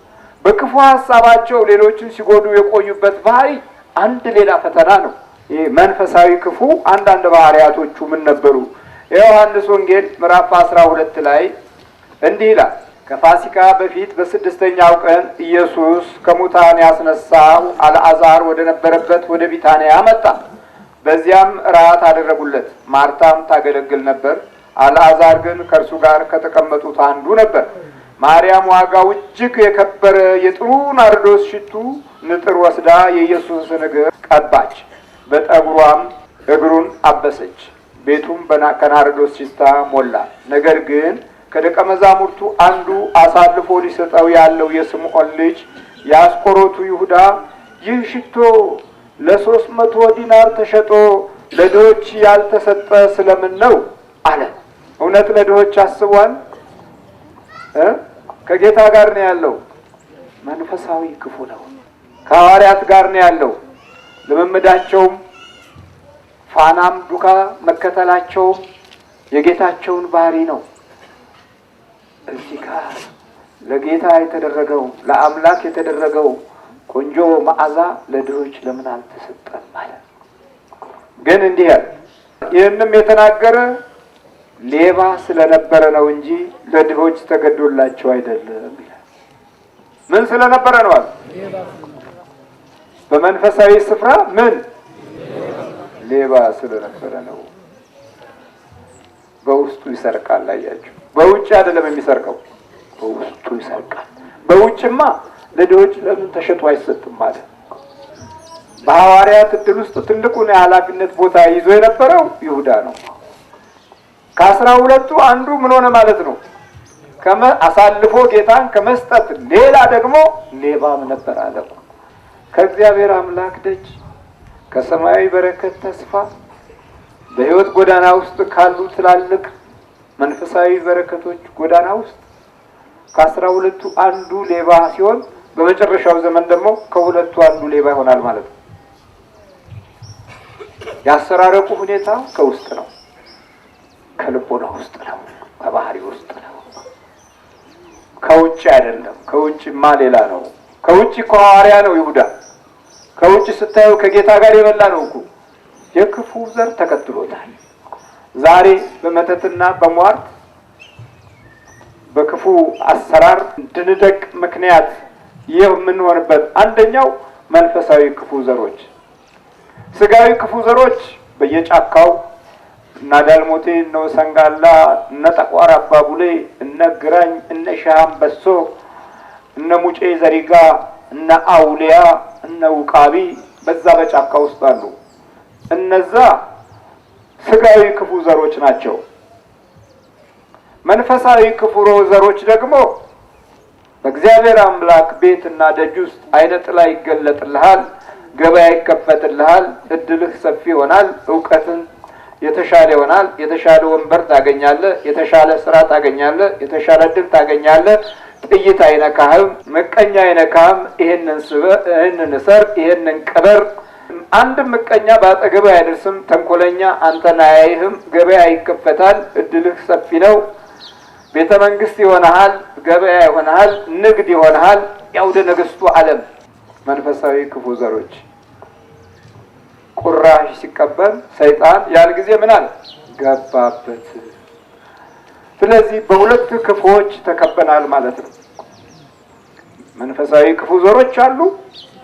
በክፉ ሀሳባቸው ሌሎችን ሲጎዱ የቆዩበት ባህሪ አንድ ሌላ ፈተና ነው። ይህ መንፈሳዊ ክፉ አንዳንድ ባህሪያቶቹ ምን ነበሩ? የዮሐንስ ወንጌል ምዕራፍ 12 ላይ እንዲህ ይላል። ከፋሲካ በፊት በስድስተኛው ቀን ኢየሱስ ከሙታን ያስነሳው አልዓዛር ወደ ነበረበት ወደ ቢታንያ መጣ። በዚያም እራት አደረጉለት። ማርታም ታገለግል ነበር። አልዓዛር ግን ከእርሱ ጋር ከተቀመጡት አንዱ ነበር። ማርያም ዋጋው እጅግ የከበረ የጥሩ ናርዶስ ሽቱ ንጥር ወስዳ የኢየሱስን እግር ቀባች፣ በጠጉሯም እግሩን አበሰች። ቤቱም ከናርዶስ ሽታ ሞላ። ነገር ግን ከደቀ መዛሙርቱ አንዱ አሳልፎ ሊሰጠው ያለው የስምዖን ልጅ የአስቆሮቱ ይሁዳ ይህ ሽቶ ለ300 ዲናር ተሸጦ ለድሆች ያልተሰጠ ስለምን ነው አለ። እውነት ለድሆች አስቧል? ከጌታ ጋር ነው ያለው። መንፈሳዊ ክፉ ነው። ከሐዋርያት ጋር ነው ያለው። ልምምዳቸውም ፋናም ዱካ መከተላቸውም የጌታቸውን ባህሪ ነው። እዚህ ጋር ለጌታ የተደረገው ለአምላክ የተደረገው ቆንጆ መዓዛ ለድሆች ለምን አልተሰጠም ማለት ግን እንዲህ ያለ ይህንም የተናገረ ሌባ ስለነበረ ነው እንጂ ለድሆች ተገዶላቸው አይደለም ይላል። ምን ስለነበረ ነው አለ? በመንፈሳዊ ስፍራ ምን ሌባ ስለነበረ ነው። በውስጡ ይሰርቃል። አያችሁ፣ በውጭ አይደለም የሚሰርቀው፣ በውስጡ ይሰርቃል። በውጭማ ለድሆች ለምን ተሸጦ አይሰጥም ማለት። በሐዋርያት ዕድል ውስጥ ትልቁን የኃላፊነት ቦታ ይዞ የነበረው ይሁዳ ነው። ከ12ቱ አንዱ ምን ሆነ ማለት ነው? አሳልፎ ጌታን ከመስጠት ሌላ ደግሞ ሌባም ነበር አለ። ከእግዚአብሔር አምላክ ደጅ ከሰማያዊ በረከት ተስፋ በሕይወት ጎዳና ውስጥ ካሉ ትላልቅ መንፈሳዊ በረከቶች ጎዳና ውስጥ ከ12ቱ አንዱ ሌባ ሲሆን በመጨረሻው ዘመን ደግሞ ከሁለቱ አንዱ ሌባ ይሆናል ማለት ነው። ያሰራረቁ ሁኔታ ከውስጥ ነው፣ ከልቦና ውስጥ ነው፣ ከባህሪ ውስጥ ነው፣ ከውጭ አይደለም። ከውጭማ ሌላ ነው። ከውጭ እኮ ሐዋርያ ነው ይሁዳ። ከውጭ ስታዩ ከጌታ ጋር የበላ ነው እኮ። የክፉ ዘር ተከትሎታል። ዛሬ በመተትና በሟርት በክፉ አሰራር እንድንደቅ ምክንያት የምንሆንበት አንደኛው መንፈሳዊ ክፉ ዘሮች፣ ስጋዊ ክፉ ዘሮች በየጫካው እነ ዳልሞቴ፣ እነ ሰንጋላ፣ እነ ጠቋር አባቡሌ፣ እነ ግራኝ፣ እነ ሻምበሶ፣ እነ ሙጬ ዘሪጋ፣ እነ አውሊያ፣ እነ ውቃቢ በዛ በጫካ ውስጥ አሉ። እነዛ ስጋዊ ክፉ ዘሮች ናቸው። መንፈሳዊ ክፉ ዘሮች ደግሞ በእግዚአብሔር አምላክ ቤትና ደጅ ውስጥ አይነ ጥላ ይገለጥልሃል፣ ገበያ ይከፈትልሃል፣ እድልህ ሰፊ ይሆናል፣ እውቀትን የተሻለ ይሆናል፣ የተሻለ ወንበር ታገኛለህ፣ የተሻለ ስራ ታገኛለህ፣ የተሻለ እድል ታገኛለህ። ጥይት አይነካህም፣ ምቀኛ አይነካህም። ይሄንን ስበህ፣ ይሄንን እሰር፣ ይሄንን ቅበር። አንድ ምቀኛ ባጠገብህ አይደርስም፣ ተንኮለኛ አንተን አያይህም። ገበያ ይከፈታል፣ እድልህ ሰፊ ነው። ቤተ መንግስት ይሆናል፣ ገበያ ይሆናል፣ ንግድ ይሆናል። ያውደ ነገስቱ ዓለም መንፈሳዊ ክፉ ዘሮች ቁራሽ ሲቀበል ሰይጣን ያን ጊዜ ምን አለ? ገባበት። ስለዚህ በሁለት ክፉዎች ተከበናል ማለት ነው። መንፈሳዊ ክፉ ዘሮች አሉ፣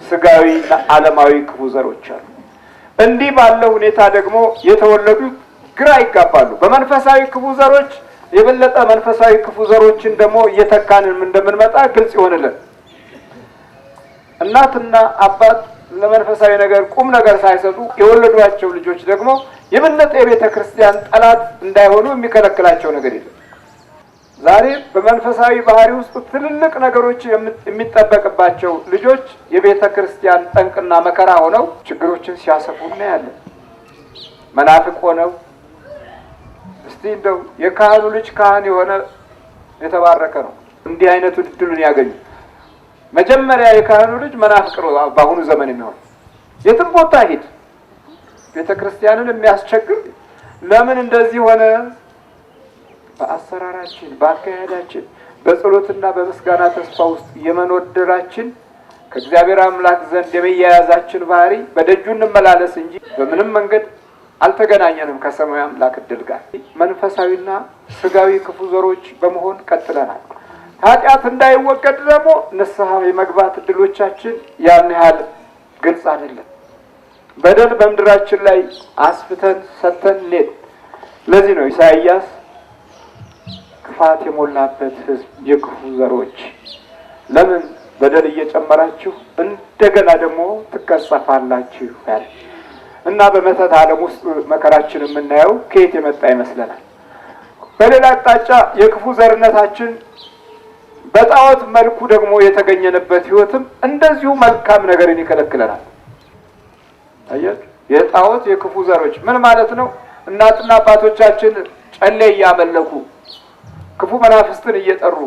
ስጋዊና ዓለማዊ ክፉ ዘሮች አሉ። እንዲህ ባለ ሁኔታ ደግሞ የተወለዱት ግራ ይጋባሉ። በመንፈሳዊ ክፉ ዘሮች የበለጠ መንፈሳዊ ክፉ ዘሮችን ደግሞ እየተካንን እንደምንመጣ ግልጽ ይሆንልን። እናትና አባት ለመንፈሳዊ ነገር ቁም ነገር ሳይሰጡ የወለዷቸው ልጆች ደግሞ የበለጠ የቤተ ክርስቲያን ጠላት እንዳይሆኑ የሚከለክላቸው ነገር የለም። ዛሬ በመንፈሳዊ ባህሪ ውስጥ ትልልቅ ነገሮች የሚጠበቅባቸው ልጆች የቤተ ክርስቲያን ጠንቅና መከራ ሆነው ችግሮችን ሲያሰፉ እናያለን። መናፍቅ ሆነው እስቲ እንደው የካህኑ ልጅ ካህን የሆነ የተባረከ ነው። እንዲህ አይነቱ እድሉን ያገኙ። መጀመሪያ የካህኑ ልጅ መናፍቅ ነው በአሁኑ ዘመን የሚሆን። የትም ቦታ ሂድ ቤተ ክርስቲያንን የሚያስቸግር ለምን እንደዚህ ሆነ? በአሰራራችን፣ በአካሄዳችን፣ በጸሎትና በምስጋና ተስፋ ውስጥ የመኖደራችን ከእግዚአብሔር አምላክ ዘንድ የመያያዛችን ባህሪ በደጁ እንመላለስ እንጂ በምንም መንገድ አልተገናኘንም ከሰማያዊ አምላክ እድል ጋር። መንፈሳዊና ስጋዊ ክፉ ዘሮች በመሆን ቀጥለናል። ኃጢአት እንዳይወገድ ደግሞ ንስሐ የመግባት እድሎቻችን ያን ያህል ግልጽ አይደለም። በደል በምድራችን ላይ አስፍተን ሰተን ኔት። ለዚህ ነው ኢሳይያስ ክፋት የሞላበት ሕዝብ የክፉ ዘሮች ለምን በደል እየጨመራችሁ እንደገና ደግሞ ትቀሰፋላችሁ ያለ እና በመተት ዓለም ውስጥ መከራችን የምናየው ከየት የመጣ ይመስለናል። በሌላ አቅጣጫ የክፉ ዘርነታችን በጣዖት መልኩ ደግሞ የተገኘንበት ህይወትም እንደዚሁ መልካም ነገርን ይከለክለናል። አያችሁ፣ የጣዖት የክፉ ዘሮች ምን ማለት ነው? እናትና አባቶቻችን ጨሌ እያመለኩ ክፉ መናፍስትን እየጠሩ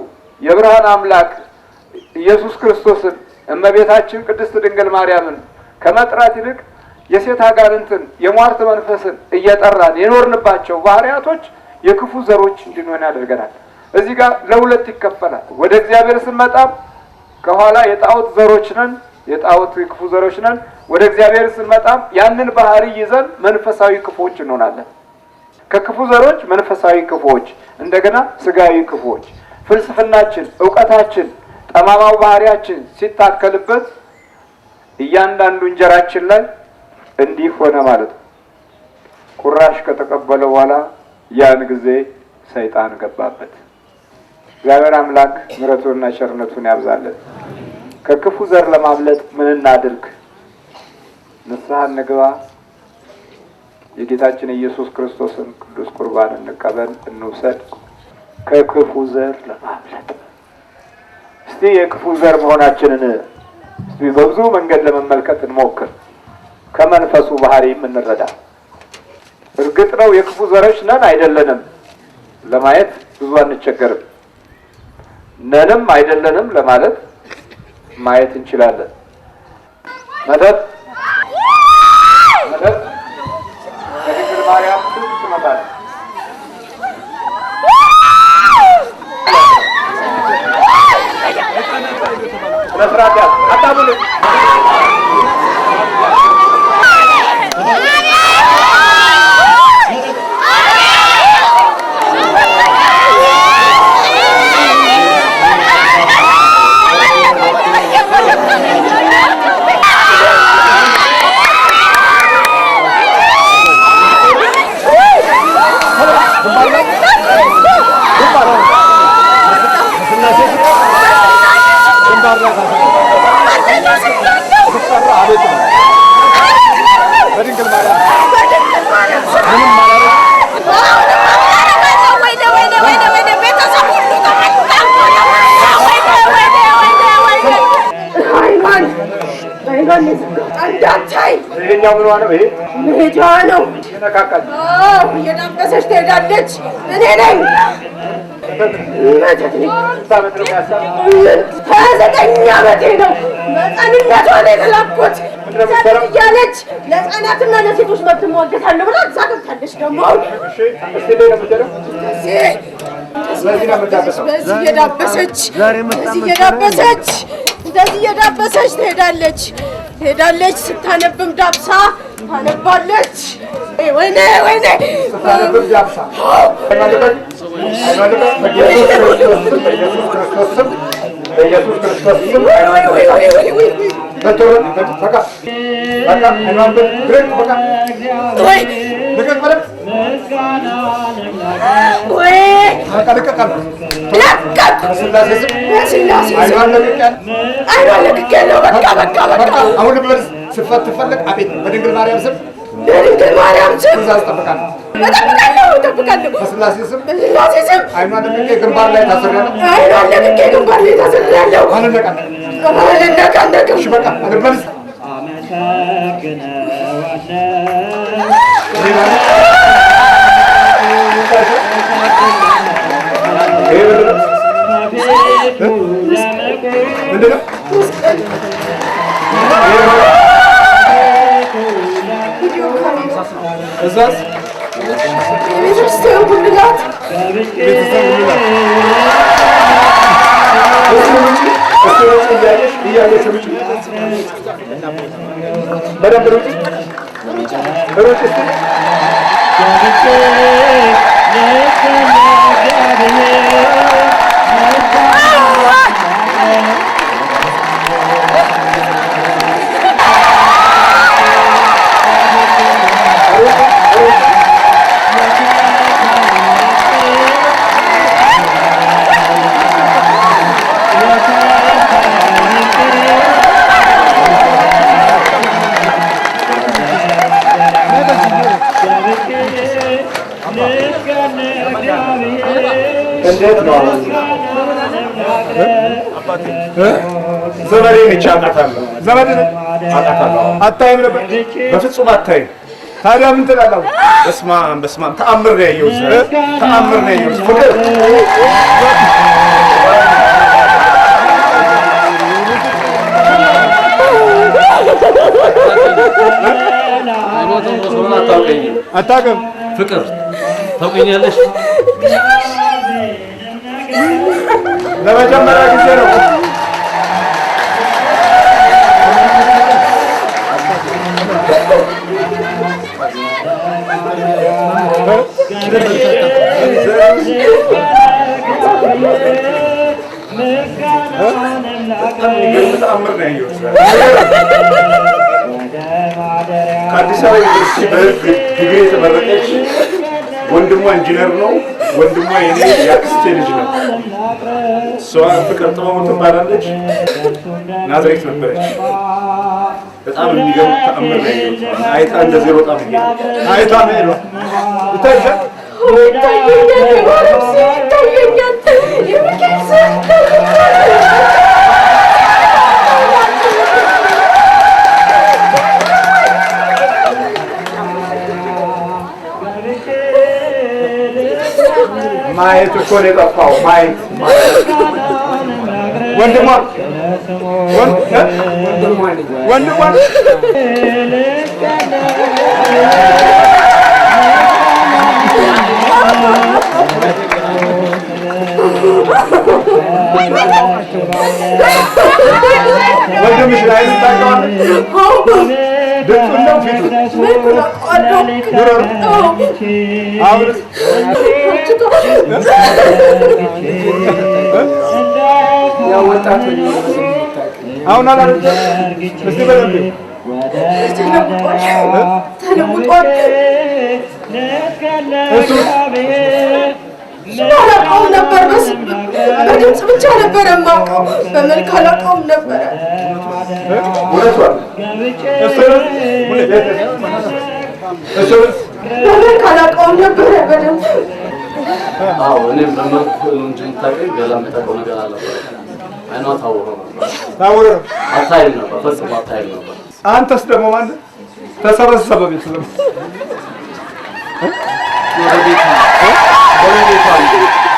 የብርሃን አምላክ ኢየሱስ ክርስቶስን እመቤታችን ቅድስት ድንግል ማርያምን ከመጥራት ይልቅ የሴት አጋንንትን የሟርት መንፈስን እየጠራን የኖርንባቸው ባህሪያቶች የክፉ ዘሮች እንድንሆን ያደርገናል። እዚህ ጋር ለሁለት ይከፈላል። ወደ እግዚአብሔር ስንመጣም ከኋላ የጣዖት ዘሮች ነን፣ የጣዖት የክፉ ዘሮች ነን። ወደ እግዚአብሔር ስንመጣም ያንን ባህሪ ይዘን መንፈሳዊ ክፉዎች እንሆናለን። ከክፉ ዘሮች መንፈሳዊ ክፉዎች፣ እንደገና ስጋዊ ክፉዎች። ፍልስፍናችን፣ ዕውቀታችን፣ ጠማማው ባህሪያችን ሲታከልበት እያንዳንዱ እንጀራችን ላይ እንዲህ ሆነ ማለት ነው። ቁራሽ ከተቀበለ በኋላ ያን ጊዜ ሰይጣን ገባበት። እግዚአብሔር አምላክ ምሕረቱንና ቸርነቱን ያብዛልን። ከክፉ ዘር ለማምለጥ ምን እናድርግ? ንስሐ እንግባ። የጌታችን ኢየሱስ ክርስቶስን ቅዱስ ቁርባን እንቀበል፣ እንውሰድ። ከክፉ ዘር ለማምለጥ እስቲ የክፉ ዘር መሆናችንን እስቲ በብዙ መንገድ ለመመልከት እንሞክር። ከመንፈሱ ባህሪ እንረዳ። እርግጥ ነው የክፉ ዘሮች ነን አይደለንም ለማየት ብዙ አንቸገርም። ነንም አይደለንም ለማለት ማየት እንችላለን። መተት ከድንግል ማርያም ትመጣለች። ለስራት ያዝ አታብሉ ይሄኛው ምን ሆነ? ይሄ መሄጃ ነው። ይነካካል። እየዳበሰች ትሄዳለች። እኔ ነኝ ከ9 ዓመቴ ነው። በሕፃንነቷ ነው የተላኩት እያለች ለሕፃናትና ለሴቶች መብት እሟገታለሁ ብላ እዛ ገብታለች። ደግሞ በዚህ እየዳበሰች ትሄዳለች። ስታነብም ዳብሳ ታነባለች። ወይኔ ስታነብም ዳብሳ በኢየሱስ ክርስቶስ ስትፈልግ አቤት በድንግል ማርያም ስም ትእዛዝ እጠብቃለሁ። በስላሴ ስም አይኗን ለቅቄ ግንባር ላይ ታስሬያለሁ። አልነቃነቅም። እሺ በቃ መልስ ምንድን ነው? እዛስ የቤተክርስቲያን ጉልላት እያየሽ በደንብ ሩጭ እንዴት ነው? ዘመዴ ነች። አውቃታለሁ። ዘመዴ ነች። አውቃታለሁ። አታይም ነበር? በፍጹም አታይም። ታዲያ ምን ትላለህ? በስመ አብ ተአምር ነው ያየሁት። ተአምር ነው ያየሁት። ፍቅር አታውቅም? ፍቅር ታውቀኛለሽ? ለመጀመሪያ ጊዜ ነው። ከአዲስ አበባ ዩኒቨርሲቲ በሕግ ዲግሪ የተመረቀች ወንድሟ ኢንጂነር ነው። ወንድሟ የኔ የአክስቴ ልጅ ነው። እሷ ፍቅር ጥበቡ ትባላለች። ናዝሬት ነበረች። በጣም የሚገርም ተአምር ነው ያየሁት። አይታ እንደዚህ ሮጣ ብዬ አይታ መሄዷ ይታያል። ማየት እኮ ነው የጠፋው። ማየት ወንድሟ ወንድምሽ ላይ ታውቀዋለህ? ድምፁን ነው ፊቱን አሁን አላረጀ እስቲ በደንብ ተለውጧል። አላውቀውም ነበር። በድምፅ ብቻ ነበረ የማውቀው፣ በመልክ አላውቀውም ነበረ። በመልክ አላውቀውም ነበረ በድምፅ። አዎ እኔም በመልክ እንጂ የምታውቀኝ ሌላ የምታውቀው ነገር አለ። አይኗ ታውሮ ነበር። ታውሮ አታይም ነበር፣ ፈጽሞ አታይም ነበር። አንተስ ደግሞ ማለት ተሰበሰበ ቤተሰብ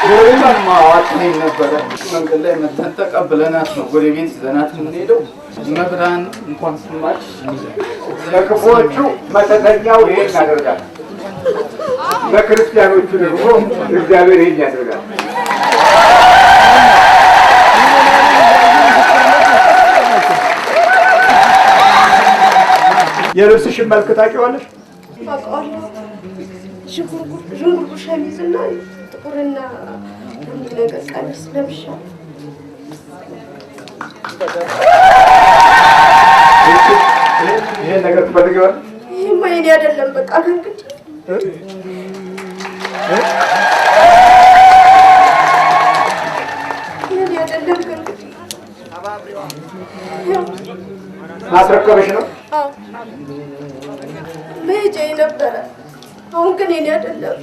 ጎረቤቷን ማዋጥ ነበረ። መንገድ ላይ መተን ተቀብለናት ነው ወደ ቤት ይዘናት የምንሄደው። መብራን እንኳን ስማች ለክፎቹ መተተኛው ይሄን ያደርጋል፣ ለክርስቲያኖቹ ደግሞ እግዚአብሔር ይሄን ያደርጋል። የልብስሽን መልክ ታውቂዋለሽ? አውቀዋለሁ። ዥንጉርጉር ሸሚዝና ጥቁርና አንድ ነገር ቀሚስ ለብሻለሁ። ይሄን ነገር ትፈልጊዋለሽ? ይሄማ የእኔ አይደለም። በቃ ከእንግዲህ የእኔ አይደለም። ከእንግዲህ ማስረከበሽ ነው? አዎ መሄጃዬ ነበረ። አሁን ግን የእኔ አይደለም።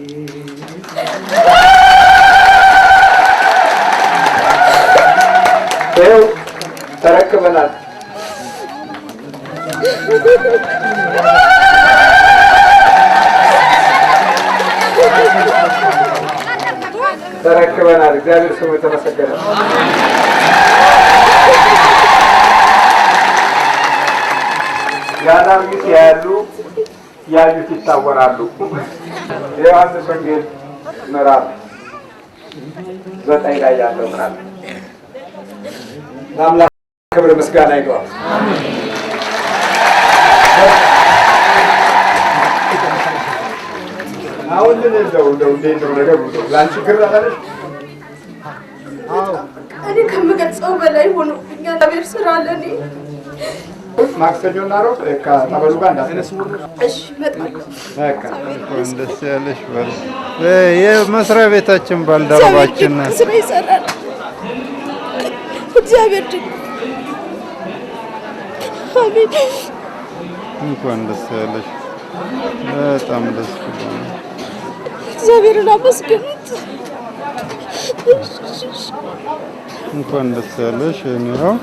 ይኸው ተረክበናል። ተረክበናል። እግዚአብሔር ስሙ የተመሰገነ። ያላዩት ያሉ ያዩት ይታወራሉ። የዮሐንስ ወንጌል ምዕራፍ 9 ላይ ያለው ምዕራፍ ለአምላክ ክብር ምስጋና ይግባው። አሁን እንደው እንዴት ነው ነገሩ? ላንቺ ግራ አላለሽ? እኔ ከምገልጸው በላይ ሆኖብኛል። እግዚአብሔር ስራ ለኔ ማክሰኞና ሮብ ከጠበሉ ጋር እንዳትነሱ። እሺ እመጣለሁ። በቃ እንኳን ደስ ያለሽ። የመስሪያ ቤታችን ባልደረባችን ስራ ይሰራል። እግዚአብሔር ድንቅ። አሜን። እንኳን ደስ ያለሽ። በጣም ደስ ብሎኛል። እግዚአብሔርን አመስግኑት። እንኳን ደስ ያለሽ። እኔው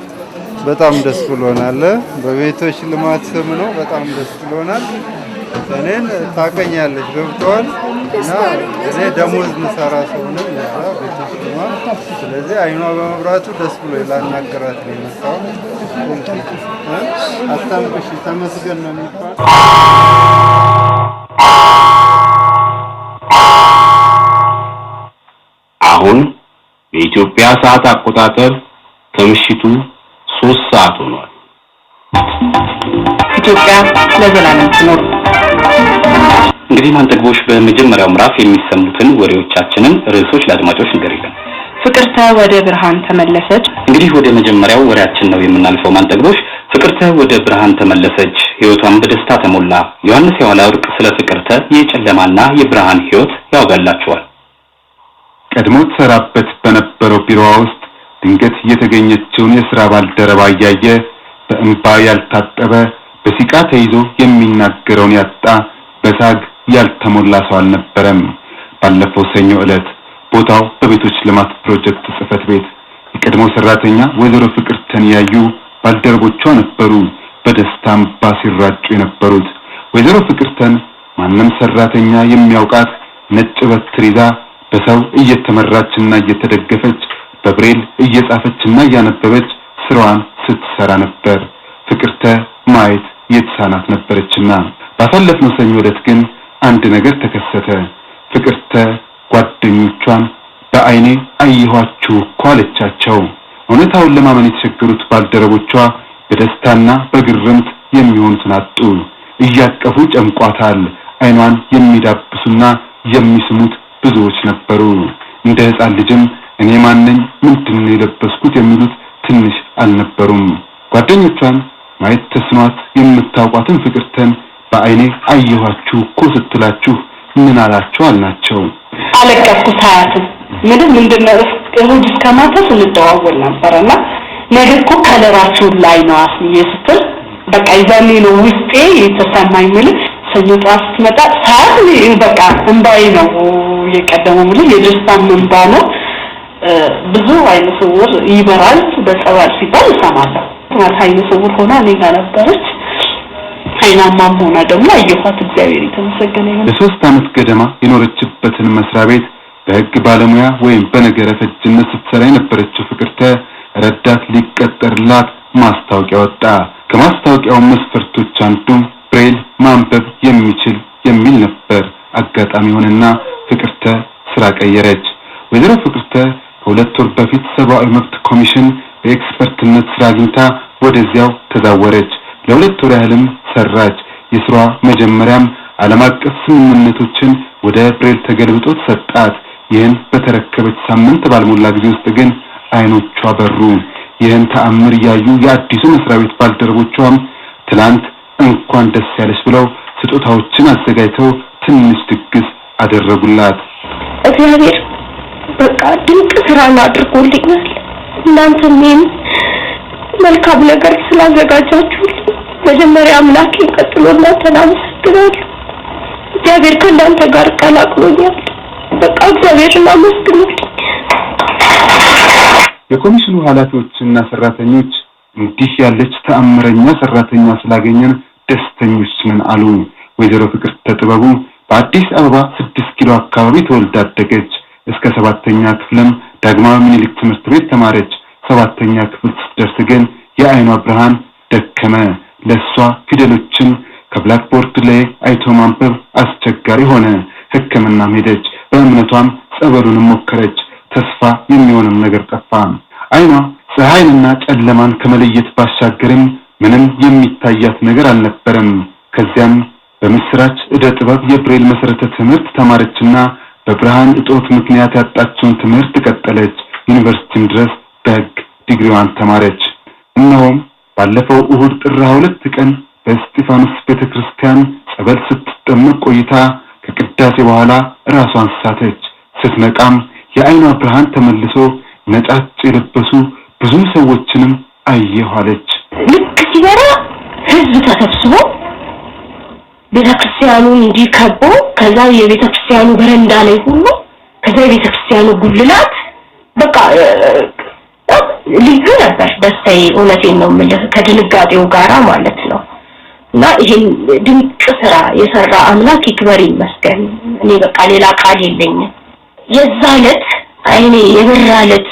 በጣም ደስ ብሎናል። በቤቶች ልማት ስም ነው። በጣም ደስ ብሎናል። እኔን ታቀኛለች ገብቷል። እና እኔ ደሞዝ ምሰራ ሰው ነኝ እዛ ቤቶች ልማት። ስለዚህ አይኗ በመብራቱ ደስ ብሎ ላናገራት ነው የመጣሁት። አታምቅሽ፣ ተመስገን ነው የሚባል። አሁን በኢትዮጵያ ሰዓት አቆጣጠር ከምሽቱ 3 ሰዓት ሆኗል። ኢትዮጵያ ለዘላለም ትኖር። እንግዲህ ማንጠግቦች በመጀመሪያው ምዕራፍ የሚሰሙትን ወሬዎቻችንን ርዕሶች ለአድማጮች ንገሪልን። ፍቅርተ ወደ ብርሃን ተመለሰች። እንግዲህ ወደ መጀመሪያው ወሬያችን ነው የምናልፈው። ማንጠግቦች ፍቅርተ ወደ ብርሃን ተመለሰች፣ ህይወቷን በደስታ ተሞላ። ዮሐንስ ያዋላወርቅ ስለ ፍቅርተ የጨለማና የብርሃን ህይወት ያወጋላችኋል። ቀድሞ ተሰራበት በነበረው ቢሮዋ ውስጥ ድንገት የተገኘችውን የሥራ ባልደረባ ያየ በእንባ ያልታጠበ በሲቃ ተይዞ የሚናገረውን ያጣ በሳግ ያልተሞላ ሰው አልነበረም። ባለፈው ሰኞ ዕለት ቦታው በቤቶች ልማት ፕሮጀክት ጽሕፈት ቤት የቀድሞ ሰራተኛ ወይዘሮ ፍቅርተን ያዩ ባልደረቦቿ ነበሩ በደስታም ባሲራጩ የነበሩት። ወይዘሮ ፍቅርተን ማንም ሰራተኛ የሚያውቃት ነጭ በትር ይዛ በሰው እየተመራችና እየተደገፈች በብሬል እየጻፈችና እያነበበች ስራዋን ስትሰራ ነበር። ፍቅርተ ማየት የተሳናት ነበረችና ባሳለፍነው ሰኞ ዕለት ግን አንድ ነገር ተከሰተ። ፍቅርተ ጓደኞቿን በአይኔ አየኋችሁ እኮ አለቻቸው። እውነታውን ለማመን የተቸገሩት ባልደረቦቿ በደስታና በግርምት የሚሆኑትን አጡ። እያቀፉ ጨምቋታል። አይኗን የሚዳብሱና የሚስሙት ብዙዎች ነበሩ። እንደ ሕፃን ልጅም እኔ ማንነኝ ምንድነው የለበስኩት የሚሉት ትንሽ አልነበሩም። ጓደኞቿን ማየት ተስኗት የምታውቋትን ፍቅርተን በአይኔ አየኋችሁ እኮ ስትላችሁ ምን አላችሁ አልናቸው። አለቀስኩ። ሳያትም ምንድነው እሁድ እስከ ማታ ስንደዋወል ነበርና ነገር እኮ ከለራችሁ ላይ ነው አስዬ ስትል በቃ ይዛኔ ነው ውስጤ የተሰማኝ። ሰኞ ጠዋት ስትመጣ ሳያት በቃ እንባዬ ነው የቀደመው። የደስታም እንባ ነው። ብዙ አይነ ስውር ይበራል በጸበል ሲባል እሰማለሁ። አይነ ስውር ሆና እኔ ጋር ነበረች። አይናማም ሆና ደግሞ አየኋት። እግዚአብሔር የተመሰገነ ይሁን። ለ3 ዓመት ገደማ የኖረችበትን መስሪያ ቤት በህግ ባለሙያ ወይም በነገረ ፈጅነት ስትሰራ የነበረችው ፍቅርተ ረዳት ሊቀጠርላት ማስታወቂያ ወጣ። ከማስታወቂያው መስፈርቶች አንዱ ብሬል ማንበብ የሚችል የሚል ነበር። አጋጣሚ ሆነና ፍቅርተ ስራ ቀየረች። ወይዘሮ ፍቅርተ ከ2 ወር በፊት ሰብአዊ መብት ኮሚሽን በኤክስፐርትነት ስራ አግኝታ ወደዚያው ተዛወረች። ለ2 ወር ያህልም ሰራች። የስራ መጀመሪያም ዓለም አቀፍ ስምምነቶችን ወደ ብሬል ተገልብጦ ተሰጣት። ይህን በተረከበች ሳምንት ባልሞላ ጊዜ ውስጥ ግን አይኖቿ በሩ። ይህን ተአምር ያዩ የአዲሱ መስሪያ ቤት ባልደረቦቿም ትላንት እንኳን ደስ ያለሽ ብለው ስጦታዎችን አዘጋጅተው ትንሽ ድግስ አደረጉላት። እግዚአብሔር በቃ ድንቅ ስራ አድርጎልኛል። እናንተም ይህን መልካም ነገር ስላዘጋጃችሁ መጀመሪያ አምላኬን ቀጥሎ እናንተን አመሰግናለሁ። እግዚአብሔር ከእናንተ ጋር ቀላቅሎኛል። በቃ እግዚአብሔርን አመስግኑልኝ። የኮሚሽኑ ኃላፊዎችና ሰራተኞች እንዲህ ያለች ተአምረኛ ሰራተኛ ስላገኘን ደስተኞች ነን አሉ። ወይዘሮ ፍቅርተ ጥበቡ በአዲስ አበባ 6 ኪሎ አካባቢ ተወልዳ አደገች። እስከ 7ኛ ክፍልም ዳግማዊ ምኒልክ ትምህርት ቤት ተማረች። 7ኛ ክፍል ስትደርስ ግን የአይኗ ብርሃን ደከመ። ለሷ ፊደሎችን ከብላክቦርድ ላይ አይቶ ማንበብ አስቸጋሪ ሆነ። ሕክምና ሄደች። በእምነቷም ጸበሉን ሞከረች። ተስፋ የሚሆንም ነገር ጠፋ። አይኗ ፀሐይንና ጨለማን ከመለየት ባሻገርም ምንም የሚታያት ነገር አልነበረም። ከዚያም በምስራች ዕደ ጥበብ የብሬል መሰረተ ትምህርት ተማረችና በብርሃን እጦት ምክንያት ያጣችውን ትምህርት ቀጠለች። ዩኒቨርሲቲም ድረስ በሕግ ዲግሪዋን ተማረች። እነሆም ባለፈው እሁድ ጥር 2 ቀን በእስጢፋኖስ ቤተክርስቲያን ጸበል ስትጠመቅ ቆይታ ከቅዳሴ በኋላ ራሷን ሳተች። ስትነቃም የአይኗ ብርሃን ተመልሶ ነጫጭ የለበሱ ብዙ ሰዎችንም አየኋለች። ልክ ሲበራ ህዝብ ተሰብስቦ ቤተክርስቲያኑን እንዲከቦ ከዛ የቤተክርስቲያኑ በረንዳ ላይ ሁሉ ከዛ የቤተክርስቲያኑ ጉልላት በቃ ልዩ ነበር ደስታዬ። እውነቴን ነው የምልህ ከድንጋጤው ጋራ ማለት ነው። እና ይሄን ድንቅ ስራ የሰራ አምላክ ይክበር ይመስገን። እኔ በቃ ሌላ ቃል የለኝም። የዛ ዕለት አይኔ የበራ ዕለት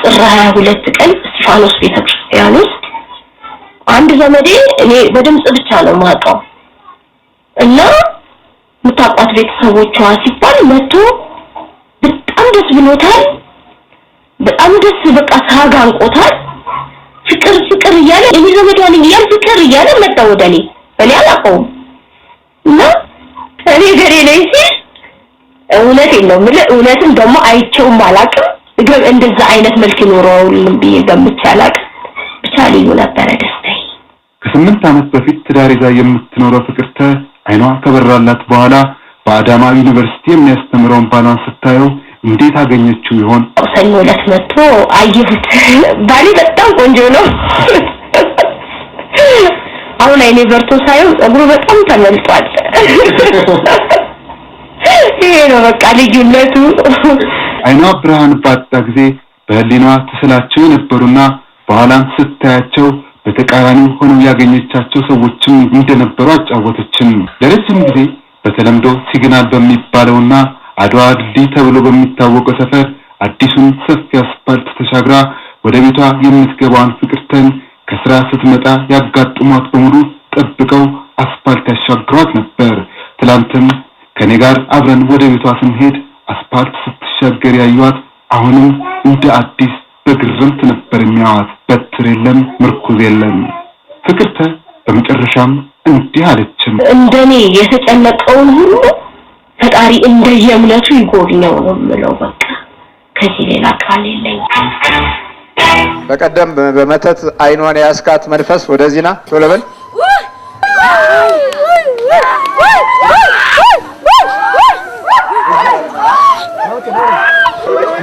ጥር 22 ቀን እስጢፋኖስ ቤተክርስቲያን ውስጥ አንድ ዘመዴ እኔ በድምጽ ብቻ ነው ማውቀው እና ምታቋት ቤተሰቦቿ ሲባል መጥቶ በጣም ደስ ብሎታል። በጣም ደስ በቃ ሳጋንቆታል። ፍቅር ፍቅር እያለ እኔ ዘመዷ ነኝ እያለ ፍቅር እያለ መጣ ወደኔ። እኔ አላውቀውም እና እኔ ገሬ ላይ ሲል እውነቴን ነው የምልህ እውነትም ደግሞ አይቼውም አላውቅም። እንደዛ አይነት መልክ ይኖረዋል ብዬ ገምቼ አላውቅም። ብቻ ልዩ ነበረ ደስታዬ። ከ8 ዓመት በፊት ትዳር ይዛ የምትኖረው ፍቅርተ አይኗ ከበራላት በኋላ በአዳማ ዩኒቨርሲቲ የሚያስተምረውን ባሏን ስታየው እንዴት አገኘችው ይሆን? ሰኞ ዕለት መጥቶ አየሁት። ባሌ በጣም ቆንጆ ነው። አሁን አይኔ በርቶ ሳየው ጸጉሩ በጣም ተመልጧል። ይሄ ነው በቃ ልዩነቱ። አይኗ ብርሃን ባጣ ጊዜ በህሊናዋ ተስላቸው የነበሩና በኋላም ስታያቸው በተቃራኒው ሆነው ያገኘቻቸው ሰዎችም እንደነበሩ አጫወተችን። ለረጅም ጊዜ በተለምዶ ሲግናል በሚባለውና አድዋ ድልድይ ተብሎ በሚታወቀው ሰፈር አዲሱን ሰፊ አስፓልት ተሻግራ ወደ ቤቷ የምትገባውን ፍቅርተን ከስራ ስትመጣ ያጋጥሟት በሙሉ ጠብቀው አስፓልት ያሻግሯት ነበር። ትላንትም ከኔ ጋር አብረን ወደ ቤቷ ስንሄድ አስፓልት ስትሻገር ያዩት አሁንም እንደ አዲስ በግርምት ነበር የሚያዋት። በትር የለም ምርኩዝ የለም። ፍቅርተ በመጨረሻም እንዲህ አለችም፣ እንደኔ የተጨነቀውን ሁሉ ፈጣሪ እንደየእምነቱ ይጎብኘው ነው የምለው። በቃ ከዚህ ሌላ ቃል የለኝም። በቀደም በመተት አይኗን ያስካት መንፈስ ወደዚህና ቶሎ በል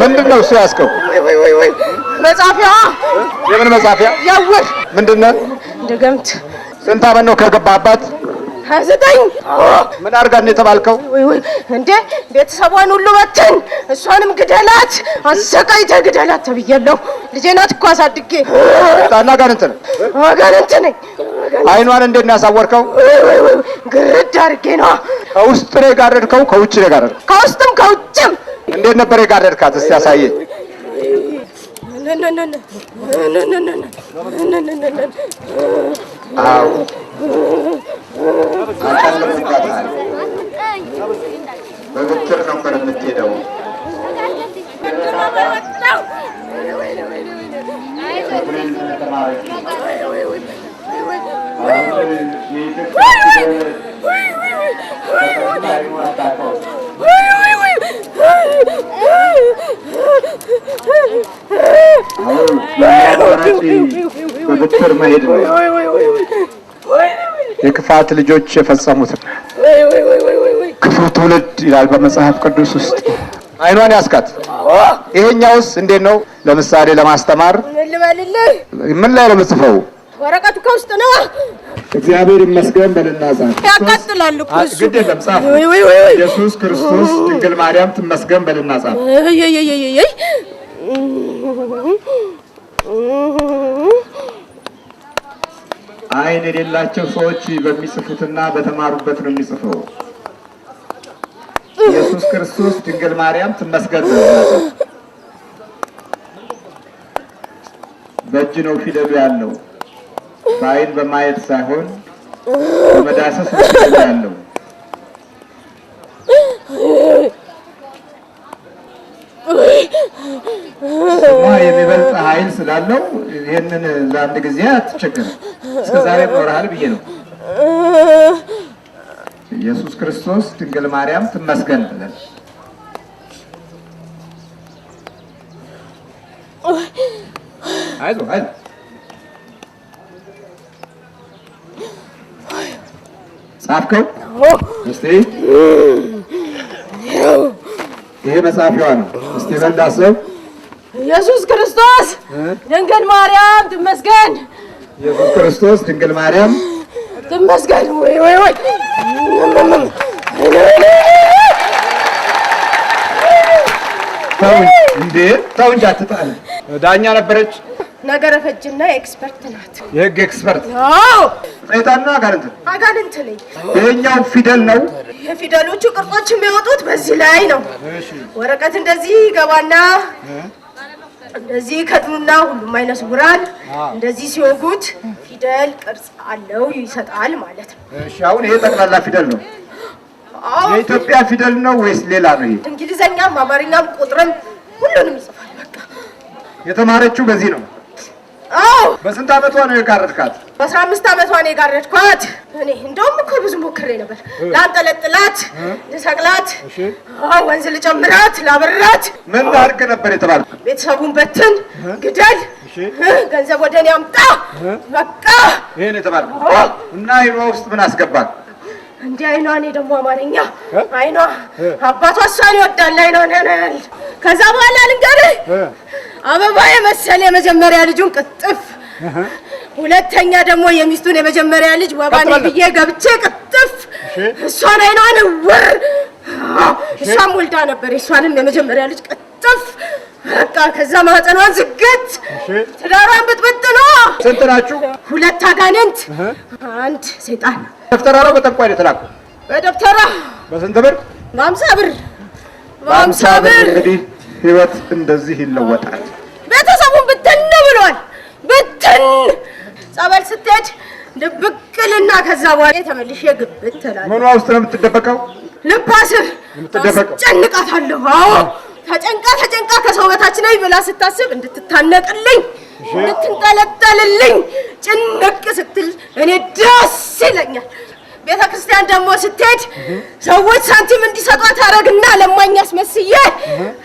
ምንድነው እሱ ያስከው? መጻፊያ። የምን መጻፊያ? ያውር ምንድነው? ድግምት። ስንት ዓመት ነው ከገባባት? 29። ምን አድርጋን የተባልከው? እንዴ ቤተሰቧን ሁሉ በተን እሷንም ግደላት፣ አሰቃይተህ ግደላት ተብያለሁ። ልጄ ናት እኮ አሳድጌ። ታና ጋር እንትን ነኝ። አይኗን እንዴት ነው ያሳወርከው? ግርድ አድርጌ ነው። ከውስጥ ነው የጋረድከው? ከውጭ ነው የጋረድከው? ከውስጥም ከውጭም። እንዴት ነበር የጋረድካት? እስቲ ያሳየኝ። አዎ በብትር ነበር የምትሄደው። በብትር መሄድ ነው የክፋት ልጆች የፈጸሙት። ክፉ ትውልድ ይላል በመጽሐፍ ቅዱስ ውስጥ። አይኗን ያስካት። ይሄኛውስ እንዴት ነው? ለምሳሌ ለማስተማር ምን ላይ ነው የምጽፈው? ወረቀቱ ከውስጥ ነው። እግዚአብሔር ይመስገን በልና ጻፍ። ያቃጥላል እኮ እሱ። ግድ የለም ጻፍ። ኢየሱስ ክርስቶስ ድንግል ማርያም ትመስገን በልና ጻፍ። አይን የሌላቸው ሰዎች በሚጽፉትና በተማሩበት ነው የሚጽፈው። ኢየሱስ ክርስቶስ ድንግል ማርያም ትመስገን በልና ጻፍ። በእጅ ነው ፊደሉ ያለው። በአይን በማየት ሳይሆን በመዳሰስ ነው ያለው። ስሟ የሚበልጥ ኃይል ስላለው ይህንን ለአንድ ጊዜ አትቸገርም። እስከዛሬ ኖረሃል ብዬ ነው። ኢየሱስ ክርስቶስ ድንግል ማርያም ትመስገን ብለን አይዞህ አይዞህ ጻፍከው? እስቲ ይሄ መጻፊያዋ ነው። እስቲ በላሰው ኢየሱስ ክርስቶስ ድንግል ማርያም ትመስገን። ኢየሱስ ክርስቶስ ድንግል ማርያም ትመስገን። ወይ ወይ ወይ ተው እንጂ አትጣል። ዳኛ ነበረች። ነገረ ፈጅና ኤክስፐርት ናት። የህግ ኤክስፐርት? አዎ። ሰይጣንና አጋንንት? አጋንንት ነኝ። ይሄኛው ፊደል ነው። የፊደሎቹ ቅርጾች የሚወጡት በዚህ ላይ ነው። ወረቀት እንደዚህ ገባና እንደዚህ ከድኑና ሁሉም አይነ ስውራን እንደዚህ ሲወጉት ፊደል ቅርጽ አለው ይሰጣል ማለት ነው። እሺ፣ አሁን ይሄ ጠቅላላ ፊደል ነው። የኢትዮጵያ ፊደል ነው ወይስ ሌላ ነው? ይሄ እንግሊዘኛም አማርኛም ቁጥርም ሁሉንም ይጽፋል። በቃ የተማረችው በዚህ ነው። አዎ። በስንት ዓመቷ ነው የጋረድካት? በ15 ዓመቷ ነው የጋረድኳት። እኔ እንደውም እኮ ብዙ ሞክሬ ነበር። ላንጠለጥላት፣ ልሰቅላት፣ ወንዝ ልጨምራት፣ ላበራት። ምን ላድርግ ነበር የተባልኩት? ቤተሰቡን በትን፣ ግደል፣ ገንዘብ ወደ እኔ አምጣ፣ በቃ ይሄን የተባልኩት። እና አይኗ ውስጥ ምን አስገባል? እንዲህ አይኗ እኔ ደግሞ አማርኛ አይኗ አባቷ እሷን ይወዳል። አይኗ ነናል። ከዛ በኋላ ልንገርህ አበባ የመሰለ የመጀመሪያ ልጁን ቅጥፍ፣ ሁለተኛ ደግሞ የሚስቱን የመጀመሪያ ልጅ ወባኔ ብዬ ገብቼ ቅጥፍ፣ እሷን አይኗን ወር፣ እሷም ወልዳ ነበር እሷንም የመጀመሪያ ልጅ ቅጥፍ። በቃ ከዛ ማህፀኗን ዝግት፣ ትዳሯን ብጥብጥ ነው። ስንት ናችሁ? 2 አጋንንት፣ 1 ሰይጣን። ደብተራ ነው በጠንቋይ ነው የተላከው? በደብተራ። በስንት ብር? በ50 ብር። በ50 ብር። እንግዲህ ህይወት እንደዚህ ይለወጣል። ቤተሰቡን ብትን ብሏል። ብትን ጸበል ስትሄድ ድብቅልና ከዛ በኋላ ተመልሼ ግብት ትላለህ። ምኗ ውስጥ ነው የምትደበቀው? ልባስህ ጨንቃታለሁ። አዎ ተጨንቃ ከሰው በታች ነኝ ብላ ስታስብ እንድትታነቅልኝ እንድትንጠለጠልልኝ ጭንቅ ስትል እኔ ደስ ይለኛል። ቤተ ክርስቲያን ደግሞ ስትሄድ ሰዎች ሳንቲም እንዲሰጧት አረግና ለማኝ አስመስዬ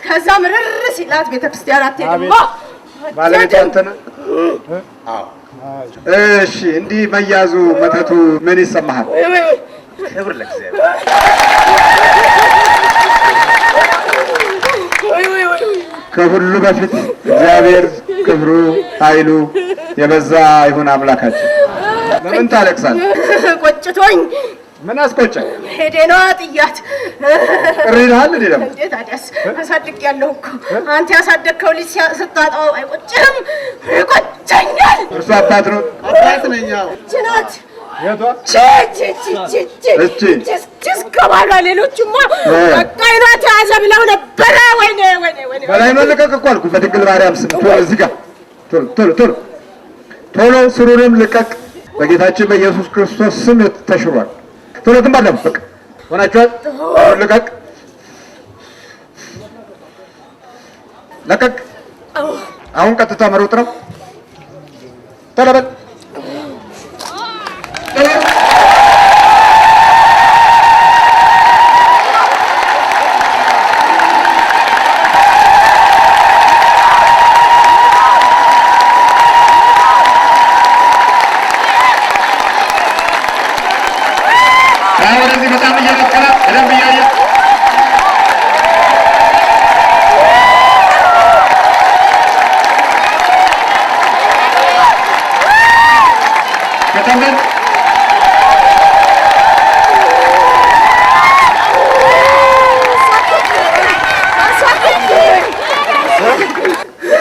ከዛ ምርር ሲላት ቤተ ክርስቲያን አትሄድማ። ባለቤት አንተ ነህ? አዎ። እሺ፣ እንዲህ መያዙ መተቱ ምን ይሰማሃል? ክብር ለእግዚአብሔር። ከሁሉ በፊት እግዚአብሔር ክብሩ ኃይሉ የበዛ ይሁን አምላካችን። ለምን ታለቅሳለህ? ቆጭቶኝ ምን አስቆጨ? ሄዴ ነው ጥያት ቅሪናል እንዴ ደግሞ እንዴት አዲስ አሳድግ ያለው እኮ አንተ ያሳደግከው ልጅ ስታጣው አይቆጭህም? ይቆጨኛል። እርሱ አባት ነው። አባት ነኝ። ያው ችናት የቷ ችስ ከባሏ ሌሎችማ በቃ አይኗ ተያዘ ብለው ነበረ። ወይኔ ወይኔ ወይኔ በላይ መለቀቅ እኮ አልኩ። በድንግል ማርያም ስም ቶሎ እዚህ ጋር ቶሎ ስሩንም ልቀቅ። በጌታችን በኢየሱስ ክርስቶስ ስም ተሽሯል። ቶሎ ትንባለም በቃ ሆናችኋል። ልቀቅ ለቀቅ። አሁን ቀጥታ መሮጥ ነው። ቶሎ በል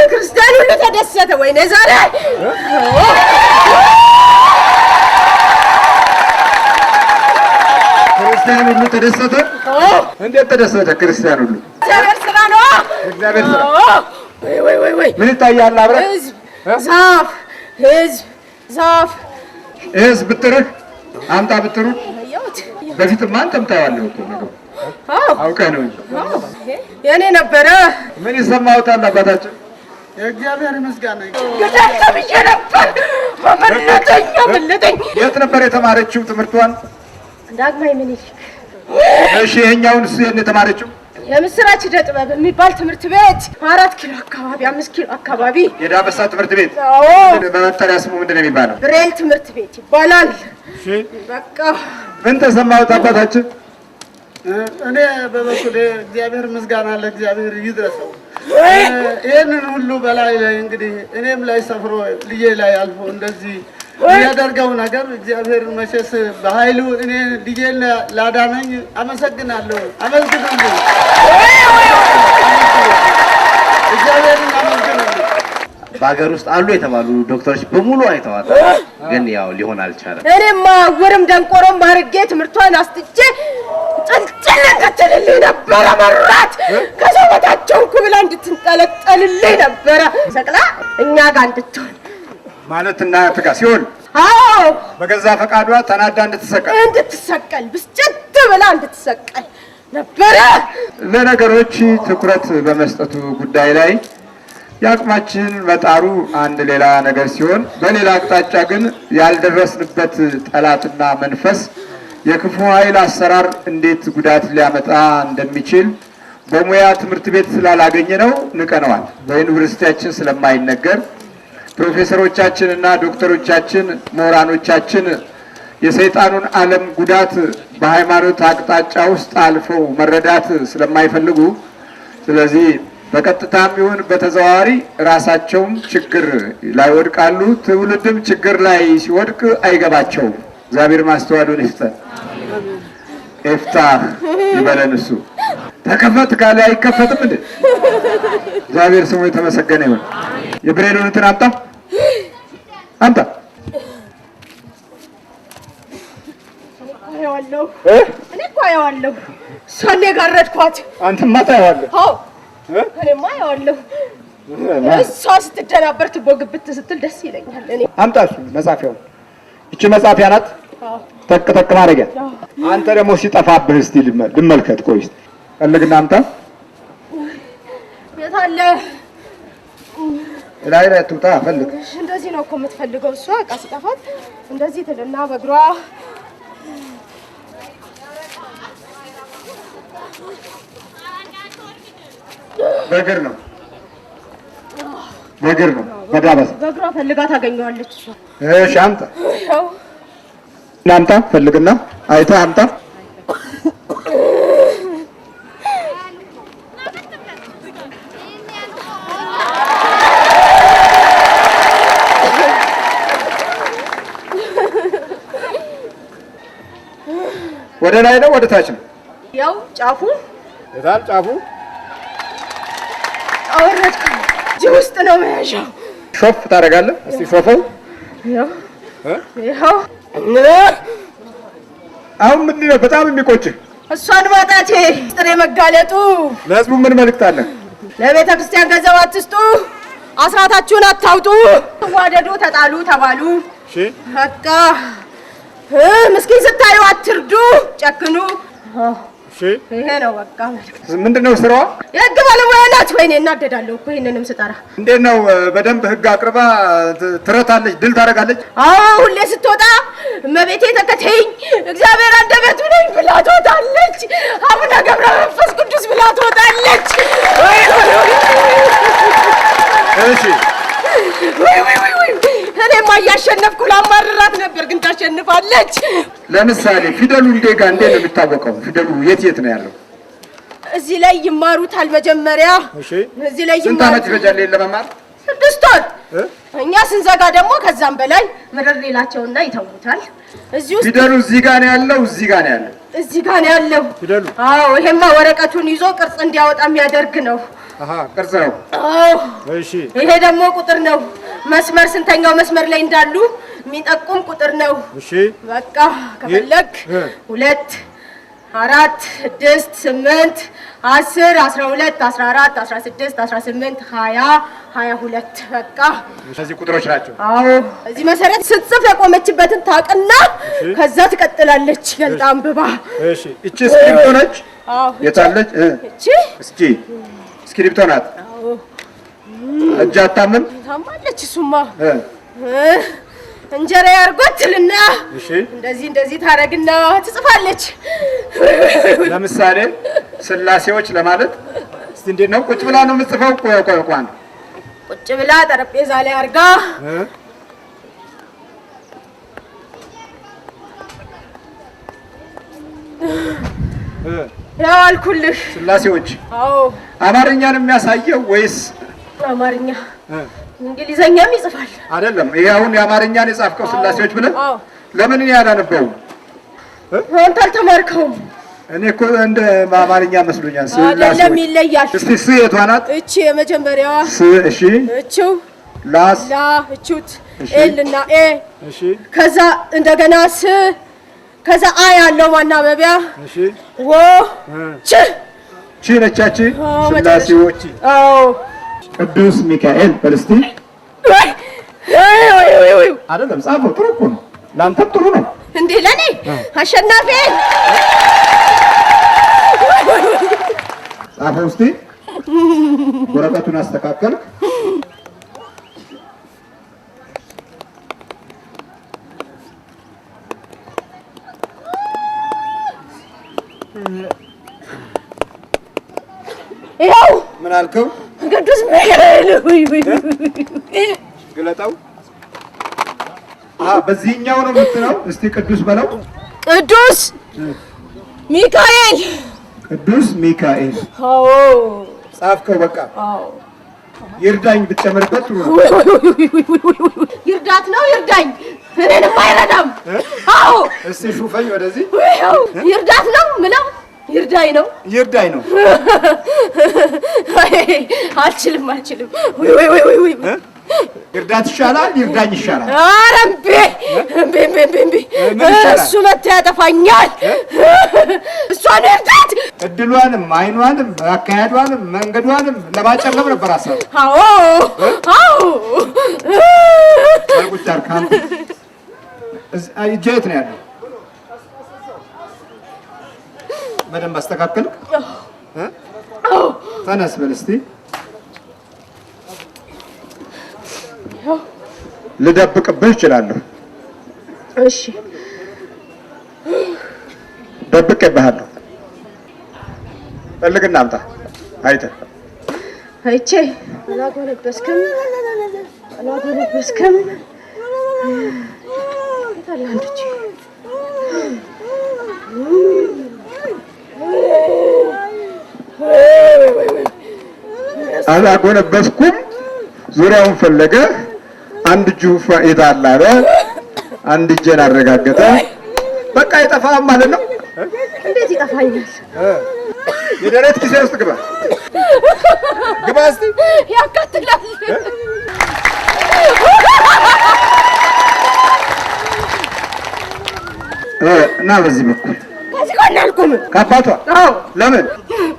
ክርስቲያኑ ሁሉ ተደሰተ። ወይኔ ዛሬ ክርስቲያኑ ሁሉ ተደሰተ። እንዴት ተደሰተ? ክርስቲያኑ ሁሉ እግዚአብሔር ስራ ነው። እግዚአብሔር ስራ። ወይ ምን ይታያል? አብረን ዛፍ ዛፍ ህዝብ ብትርህ አምጣ ብትሩን በፊትማ አንተም ታያለህ እኮ ነገሩ አውቀህ ነው እንጂ የኔ ነበረ። ምን ይሰማውታል? አባታችን የእግዚአብሔር ምስጋና ገዳም ተብዬ ነበር። አመለጠኝ። የት ነበር የተማረችው ትምህርቷን? ዳግማዊ ምኒልክ። እሺ ይኸኛውን የት የተማረችው? የምስራች ዕደ ጥበብ የሚባል ትምህርት ቤት 4 ኪሎ አካባቢ 5 ኪሎ አካባቢ የዳበሳ ትምህርት ቤት። በመጠሪያ ስሙ ምንድን ነው የሚባለው? ብሬል ትምህርት ቤት ይባላል። በቃ ምን ተሰማሁት አባታችን? እኔ በበኩሌ እግዚአብሔር ምስጋና ለእግዚአብሔር ይድረሰው። ይህንን ሁሉ በላይ ላይ እንግዲህ እኔም ላይ ሰፍሮ ልጄ ላይ አልፎ እንደዚህ የሚያደርገው ነገር እግዚአብሔር መቼስ በኃይሉ እኔ ልጄን ላዳነኝ አመሰግናለሁ። አመስግኑልኝ፣ እግዚአብሔርን አመስግኑልኝ። በሀገር ውስጥ አሉ የተባሉ ዶክተሮች በሙሉ አይተዋል፣ ግን ያው ሊሆን አልቻለም። እኔማ ውርም ደንቆሮም አድርጌ ትምህርቷን አስጥቼ ጥልጥል እንድትልልኝ ነበረ። መራት ከሰውነታቸው ብላ እንድትንጠለጠልልኝ ነበረ። ሰቅላ እኛ ጋር እንድትሆን ማለት እናት ጋር ሲሆን በገዛ ፈቃዷ ተናዳ እንድትሰቀል ብስጭት ብላ እንድትሰቀል ነበረ። ለነገሮች ትኩረት በመስጠቱ ጉዳይ ላይ የአቅማችን መጣሩ አንድ ሌላ ነገር ሲሆን፣ በሌላ አቅጣጫ ግን ያልደረስንበት ጠላትና መንፈስ የክፉ ኃይል አሰራር እንዴት ጉዳት ሊያመጣ እንደሚችል በሙያ ትምህርት ቤት ስላላገኘ ነው ንቀነዋል። በዩኒቨርሲቲያችን ስለማይነገር ፕሮፌሰሮቻችን እና ዶክተሮቻችን ምሁራኖቻችን የሰይጣኑን ዓለም ጉዳት በሃይማኖት አቅጣጫ ውስጥ አልፈው መረዳት ስለማይፈልጉ፣ ስለዚህ በቀጥታም ይሁን በተዘዋዋሪ ራሳቸውም ችግር ላይ ወድቃሉ። ትውልድም ችግር ላይ ሲወድቅ አይገባቸውም። እግዚአብሔር ማስተዋሉን ይስጠን። ኤፍታህ ይበለን። እሱ ተከፈት ካለ አይከፈትም እንዴ? እግዚአብሔር ስሙ የተመሰገነ ይሁን። የብሬሉን እንትን አምጣ። እኔ እኮ አየዋለሁ። እሷን የጋረድኳት አንተማ ታየዋለህ። እኔማ አየዋለሁ። እሷ ስትደናበር ትቦግብት ስትል ደስ ይለኛል። እኔ አምጣ እሱ መጻፊያውን። እቺ መጻፊያ ናት። ጠቅ ማድረጊያ። አንተ ደግሞ ሲጠፋብህ እስቲ ልመልከት። ቆይ እስቲ ፈልግና አምጣ። የት አለ? ላይ ትውጣ ፈልግ። እንደዚህ ነው እኮ የምትፈልገው እሷ። ዕቃ ሲጠፋት እንደዚህ ትልና በእግሯ በእግር ነው በዳበሳ በእግሯ ፈልጋ ታገኘዋለች እሷ። እሺ አምጣ አምጣ። ፈልግና አይተህ አምጣ። ወደ ላይ ነው ወደ ታች ነው? ያው ጫፉ የታል ጫፉ? አወረድኩ። እዚህ ውስጥ ነው መያዣው። ሾፍ ታደርጋለህ? እስቲ ሾፈው። ይኸው አሁን ምንድን ነው በጣም የሚቆጭህ? እሷን ማጣቴ ጥሬ መጋለጡ። ለህዝቡ ምን መልእክት አለ? ለቤተ ክርስቲያን ገንዘብ አትስጡ፣ አስራታችሁን አታውጡ፣ ዋደዱ፣ ተጣሉ ተባሉ። እሺ በቃ ምስኪን ስታዩ አትርዱ፣ ጨክኑ። እሺ ይሄ ነው በቃ። ምንድነው ስራዋ? የህግ ባለሙያ ናት። ወይኔ እናደዳለሁ እኮ ይሄንንም ስጠራ። እንዴት ነው በደንብ ህግ አቅርባ ትረታለች፣ ድል ታደርጋለች? አዎ ሁሌ ስትወጣ እመቤቴ ተከተይኝ፣ እግዚአብሔር አንደበቱ ነኝ ብላ ትወጣለች። አቡነ ገብረ መንፈስ ቅዱስ ብላ ትወጣለች። እሺ ወይ እኔማ እያሸነፍኩ ላማርራት ነበር፣ ግን ታሸንፋለች። ለምሳሌ ፊደሉ እንዴት ነው የሚታወቀው? ፊደሉ የት ነው ያለው? እዚህ ላይ ይማሩታል መጀመሪያ። እሺ እዚህ ላይ ስንት ዓመት ይፈጃል ለመማር? 6 ወር። እኛ ስንዘጋ ደግሞ ከዛም በላይ ምርር ሌላቸውና ይተውታል። እዚህ ውስጥ ፊደሉ እዚህ ጋር ነው ያለው፣ እዚህ ጋር ነው ያለው፣ እዚህ ጋር ነው ያለው ፊደሉ። አዎ ይሄማ ወረቀቱን ይዞ ቅርጽ እንዲያወጣ የሚያደርግ ነው። ቅርጽ ነው። አዎ እሺ ይሄ ደግሞ ቁጥር ነው። መስመር ስንተኛው መስመር ላይ እንዳሉ የሚጠቁም ቁጥር ነው። እሺ በቃ ከፈለክ 2 4 6 8 10 12 14 16 18 20 22 በቃ እነዚህ ቁጥሮች ናቸው። አዎ እዚህ መሰረት ስትጽፍ የቆመችበትን ታውቅና ከዛ ትቀጥላለች ገልጣ አንብባ። እሺ እቺ እስክሪብቶ ነች? አዎ የታለች? እቺ እስክሪብቶ ናት። አዎ እጅ አታምም? ታማለች። እሱማ እንጀራ ያርጎትልና እንደዚህ ታረግና ትጽፋለች። ለምሳሌ ስላሴዎች ለማለት እስቲ እንዴት ነው? ቁጭ ብላ ነው የምትጽፈው? ቆይ ቁጭ ብላ ጠረጴዛ ላይ አርጋ ያው አልኩልሽ። ስላሴዎች አዎ አማርኛን የሚያሳየው ወይስ አማርኛ? እንግሊዘኛም ይጽፋል አይደለም? ይሄ አሁን የአማርኛን የጻፍከው ስላሴዎች ብለህ ለምን ያላነበው? አንተ አልተማርከውም? እኔ እኮ እንደ አማርኛ መስሎኛል። አይደለም ይለያል። እስቲ ስ የቷ ናት? እቺ የመጀመሪያዋ ስ። እሺ እቺው ላስ ላ እቺውት ኤል እና ኤ። እሺ ከዛ እንደገና ስ ከዛ አ ያለው ማናበቢያ። እሺ ወ ች ቺ ነቻቺ ስላሴዎች። አዎ ቅዱስ ሚካኤል በልስቲ አይደለም ጻፈው። ጥሩ እኮ ነው፣ ለአንተም ጥሩ ነው እንዴ ለኔ አሸናፊ ጻፈው። እስቲ ወረቀቱን አስተካከል። ያው ምን አልከው? ቅዱስ ሚካኤል ግለጠው። በዚህኛው ነው የምትለው። እስቲ ቅዱስ በለው። ቅዱስ ሚካኤል። ቅዱስ ሚካኤል። አዎ ጻፍከው። በቃ አዎ ይርዳኝ ብትጨምርበት ጥሩ ነው። ይርዳት ነው ይርዳኝ፣ እኔንም አይረዳም። አዎ እስቲ ሹፈኝ ወደዚህ። ይርዳት ነው ምለው ይርዳኝ ነው ይርዳኝ ነው። አልችልም። ወይ ይርዳት ይሻላል ይርዳኝ ይሻላል? ኧረ እምቢ እሱ መጥቶ ያጠፋኛል። እሷን ይርዳት። እድሏንም አይኗንም አካሄዷንም መንገዷንም ለማጨለም ነበር ሀሳብ። አዎ ቁጫር ካም እጄት ነው ያለው። በደንብ አስተካከል። ተነስ በል እስቲ። ልደብቅብህ እችላለሁ። እሺ ደብቄብሃለሁ። ፈልግና አምጣ። አይቼ አላጎነበስክም። ታላንቺ አላጎነበስኩም። ዙሪያውን ፈለገ። አንድ እጁ የታለ አለ። አንድ እጄን አረጋገጠ። በቃ አይጠፋም ማለት ነው። እንዴት ይጠፋኛል? የደረት ኪሴ ውስጥ ግባ ግባ እስቲ ያቃጥላል። እና በዚህ በኩል ከዚህ ጋር አልቆምም። ከአባቷ ለምን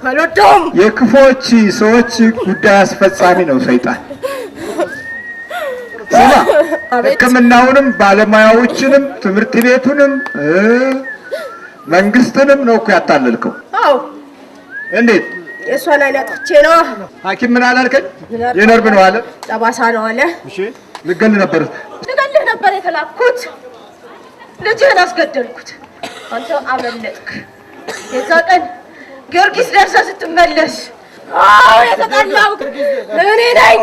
አልወደውም። የክፎች ሰዎች ጉዳይ አስፈጻሚ ነው ሰይጣን። ስማ ሕክምናውንም ባለሙያዎችንም ትምህርት ቤቱንም መንግስትንም ነው እኮ ያታለልከው። አዎ እንዴት? የእሷን አይን አጥፍቼ ነው። ሐኪም ምን አላልከኝ? የነርቭ ነው አለ። ጠባሳ ነው አለ። እሺ ልገልህ ነበር የተላኩት። ልጅህን አስገደልኩት። አንተ አመለጥክ። የዛ ቀን ጊዮርጊስ ደርሰህ ስትመለስ የተጣላው እኔ ነኝ።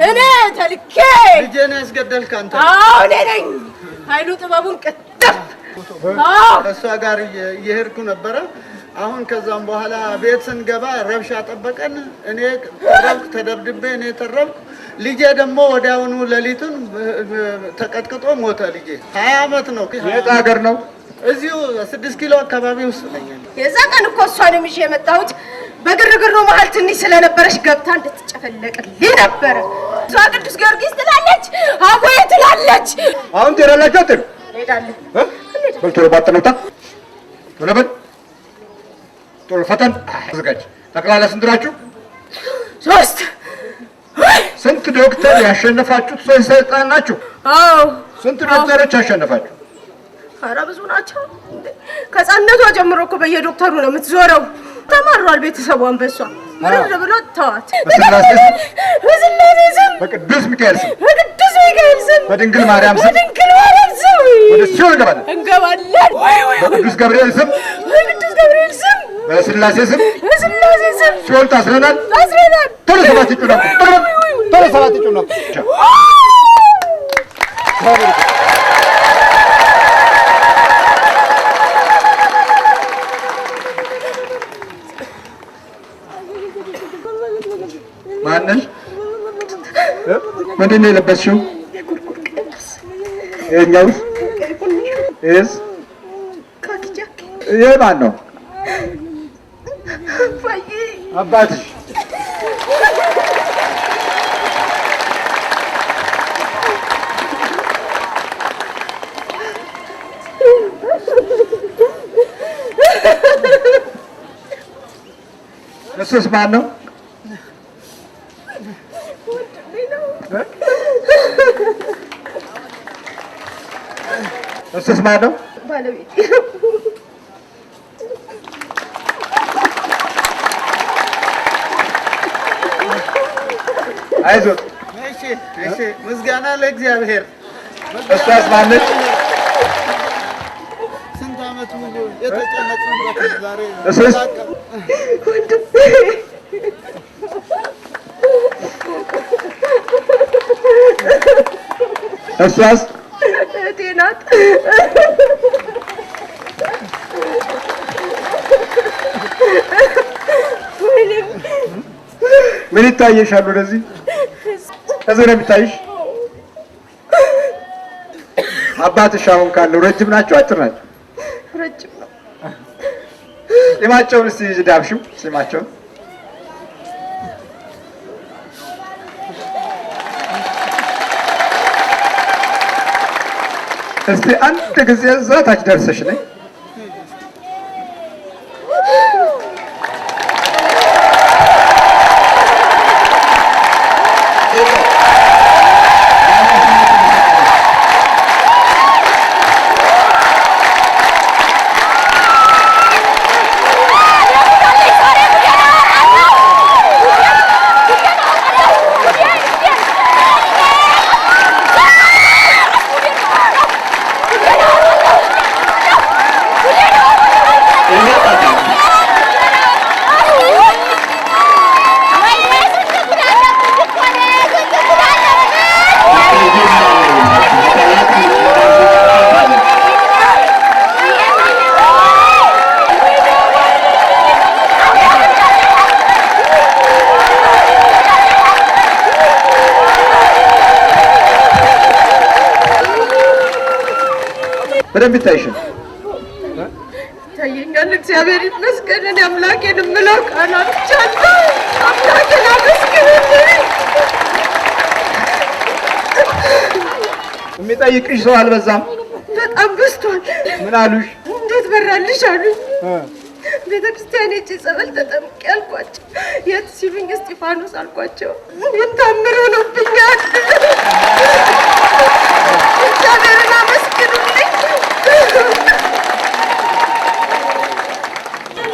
እኔ ተልኬ ልጄን ያስገደልክ አንተ? አዎ እኔ ነኝ። ኃይሉ ጥበቡን ቅጥፍ እሷ ጋር እየሄድኩ ነበረ። አሁን ከዛም በኋላ ቤት ስንገባ ረብሻ ጠበቀን። እኔ ተረብኩ፣ ተደብድቤ እኔ ተረብኩ። ልጄ ደግሞ ወዲያውኑ ሌሊቱን ተቀጥቅጦ ሞተ። ልጄ 20 ዓመት ነው። የት ሀገር ነው? እዚሁ 6 ኪሎ አካባቢ ውስጥ ነኝ። የዛ ቀን እኮ እሷንም ይዤ የመጣሁት በግርግሩ መሀል ትንሽ ስለነበረች ገብታ እንድትጨፈለቅልኝ ነበረ። እሷ ቅዱስ ጊዮርጊስ ትላለች፣ አቦዬ ትላለች። አሁን ትሄዳላችሁ አትሉ? እንሄዳለን። ቶሎ ባጠነውታ ቶሎ በል ቶሎ ፈጠን አዘጋጅ። ጠቅላላ ስንት ናችሁ? 3። ስንት ዶክተር ያሸነፋችሁት ሰይጣን ናችሁ? አዎ። ስንት ዶክተሮች ያሸነፋችሁ? ኧረ ብዙ ናቸው። ከሕፃንነቷ ጀምሮ እኮ በየዶክተሩ ነው የምትዞረው። ተማሯል ቤተሰቧን በሷ ምርር ብሎ ተዋት። በስላሴ ስም፣ በስላሴ ስም፣ በቅዱስ ሚካኤል ስም፣ በቅዱስ ሚካኤል ስም፣ በድንግል ማርያም ስም፣ በድንግል ማርያም ስም ወደ ሲኦል እንገባለን። እንገባለን። በቅዱስ ገብርኤል ስም፣ በቅዱስ ገብርኤል ስም፣ በስላሴ ስም፣ በስላሴ ስም ሲኦል ታስረናል። ታስረናል። ቶሎ 7 ይጩና ቶሎ 7 ይጩና ማነሽ? ምንድን ነው የለበስሽው? ይኸኛው እስ ይሄ ማን ነው? አባትሽ። እሱስ ማን ነው? እሱስ ማን ነው? ባለቤቴ። አይዞህ። እሺ እሺ፣ ምስጋና ለእግዚአብሔር። እሷስ ማነች? ስንት ዓመት ሙሉ የተጨነቅንበት ዛሬ እሱስ እሷስ እህቴ ናት። ምን ይታየሻል? ወደዚህ ከዚህ ነው የሚታይሽ? አባትሽ አሁን ካለው ረጅም ናቸው አጭር ናቸው? ረጅም ነው። ጺማቸውን እስቲ ዳብሽው ጺማቸውን። እስቲ አንድ ጊዜ እዛ ታች ደርሰሽ ነኝ። በደንብ ይታይሽ። ታየኝ እግዚአብሔር ይመስገን። እኔ አምላኬን የምለው ቃል አልቻለሁ። አምላኬን አመስግኑልኝ። የሚጠይቅሽ ሰው አልበዛም? በጣም በዝቷል። ምን አሉሽ? እንዴት በራልሽ አሉኝ። ቤተክርስቲያን ሄጄ ጸበል ተጠምቄ አልኳቸው። የት ሲሉኝ እስጢፋኖስ አልኳቸው። የታምር ሆኖብኛል። እግዚአብሔርን አመስግኑልኝ።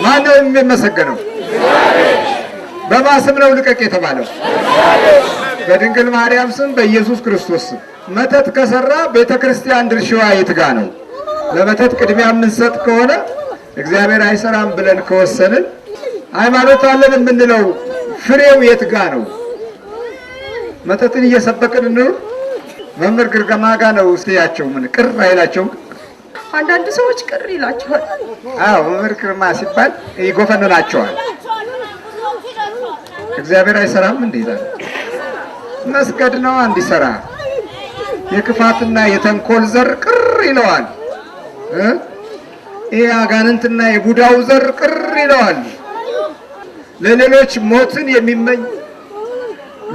ማነው የሚመሰገነው? በማን ስም ነው ልቀቅ የተባለው? በድንግል ማርያም ስም፣ በኢየሱስ ክርስቶስ ስም። መተት ከሰራ ቤተክርስቲያን ድርሻዋ የት ጋ ነው? ለመተት ቅድሚያ የምንሰጥ ከሆነ እግዚአብሔር አይሰራም ብለን ከወሰንን ሃይማኖት አለን የምንለው ፍሬው የት ጋ ነው? መተትን እየሰበክን እንኑር? መምህር ግርማ ጋ ነው እስቲያቸው ምን ቅር አይላቸውም? አንዳንድ ሰዎች ቅር ይላቸዋል። አዎ መምህር ግርማ ሲባል ይጎፈንናቸዋል። እግዚአብሔር አይሰራም እንዴ? ይላል። መስገድ ነው እንዲሰራ። የክፋትና የተንኮል ዘር ቅር ይለዋል። ይሄ አጋንንትና የቡዳው ዘር ቅር ይለዋል። ለሌሎች ሞትን የሚመኝ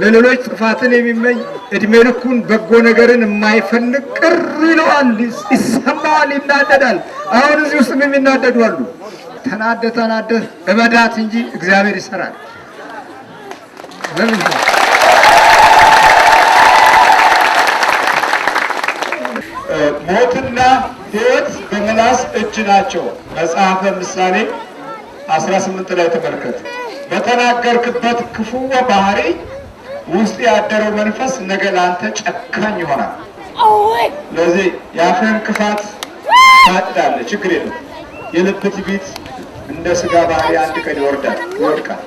ለሌሎች ጥፋትን የሚመኝ እድሜ ልኩን በጎ ነገርን የማይፈልግ ቅር ይለዋል፣ ይሰማዋል፣ ይናደዳል። አሁን እዚህ ውስጥ የሚናደዱ አሉ። ተናደ እበዳት እንጂ እግዚአብሔር ይሰራል። ለምን ሞትና ሕይወት በምላስ እጅ ናቸው። መጽሐፈ ምሳሌ 18 ላይ ተመልከት። በተናገርክበት ክፉ ባህሪ ውስጥ ያደረው መንፈስ ነገ ላንተ ጨካኝ ይሆናል። ስለዚህ የአፍህን ክፋት ታጭዳለህ፣ ችግር የለም። የልብ ትዕቢት እንደ ስጋ ባህሪ አንድ ቀን ይወድቃል።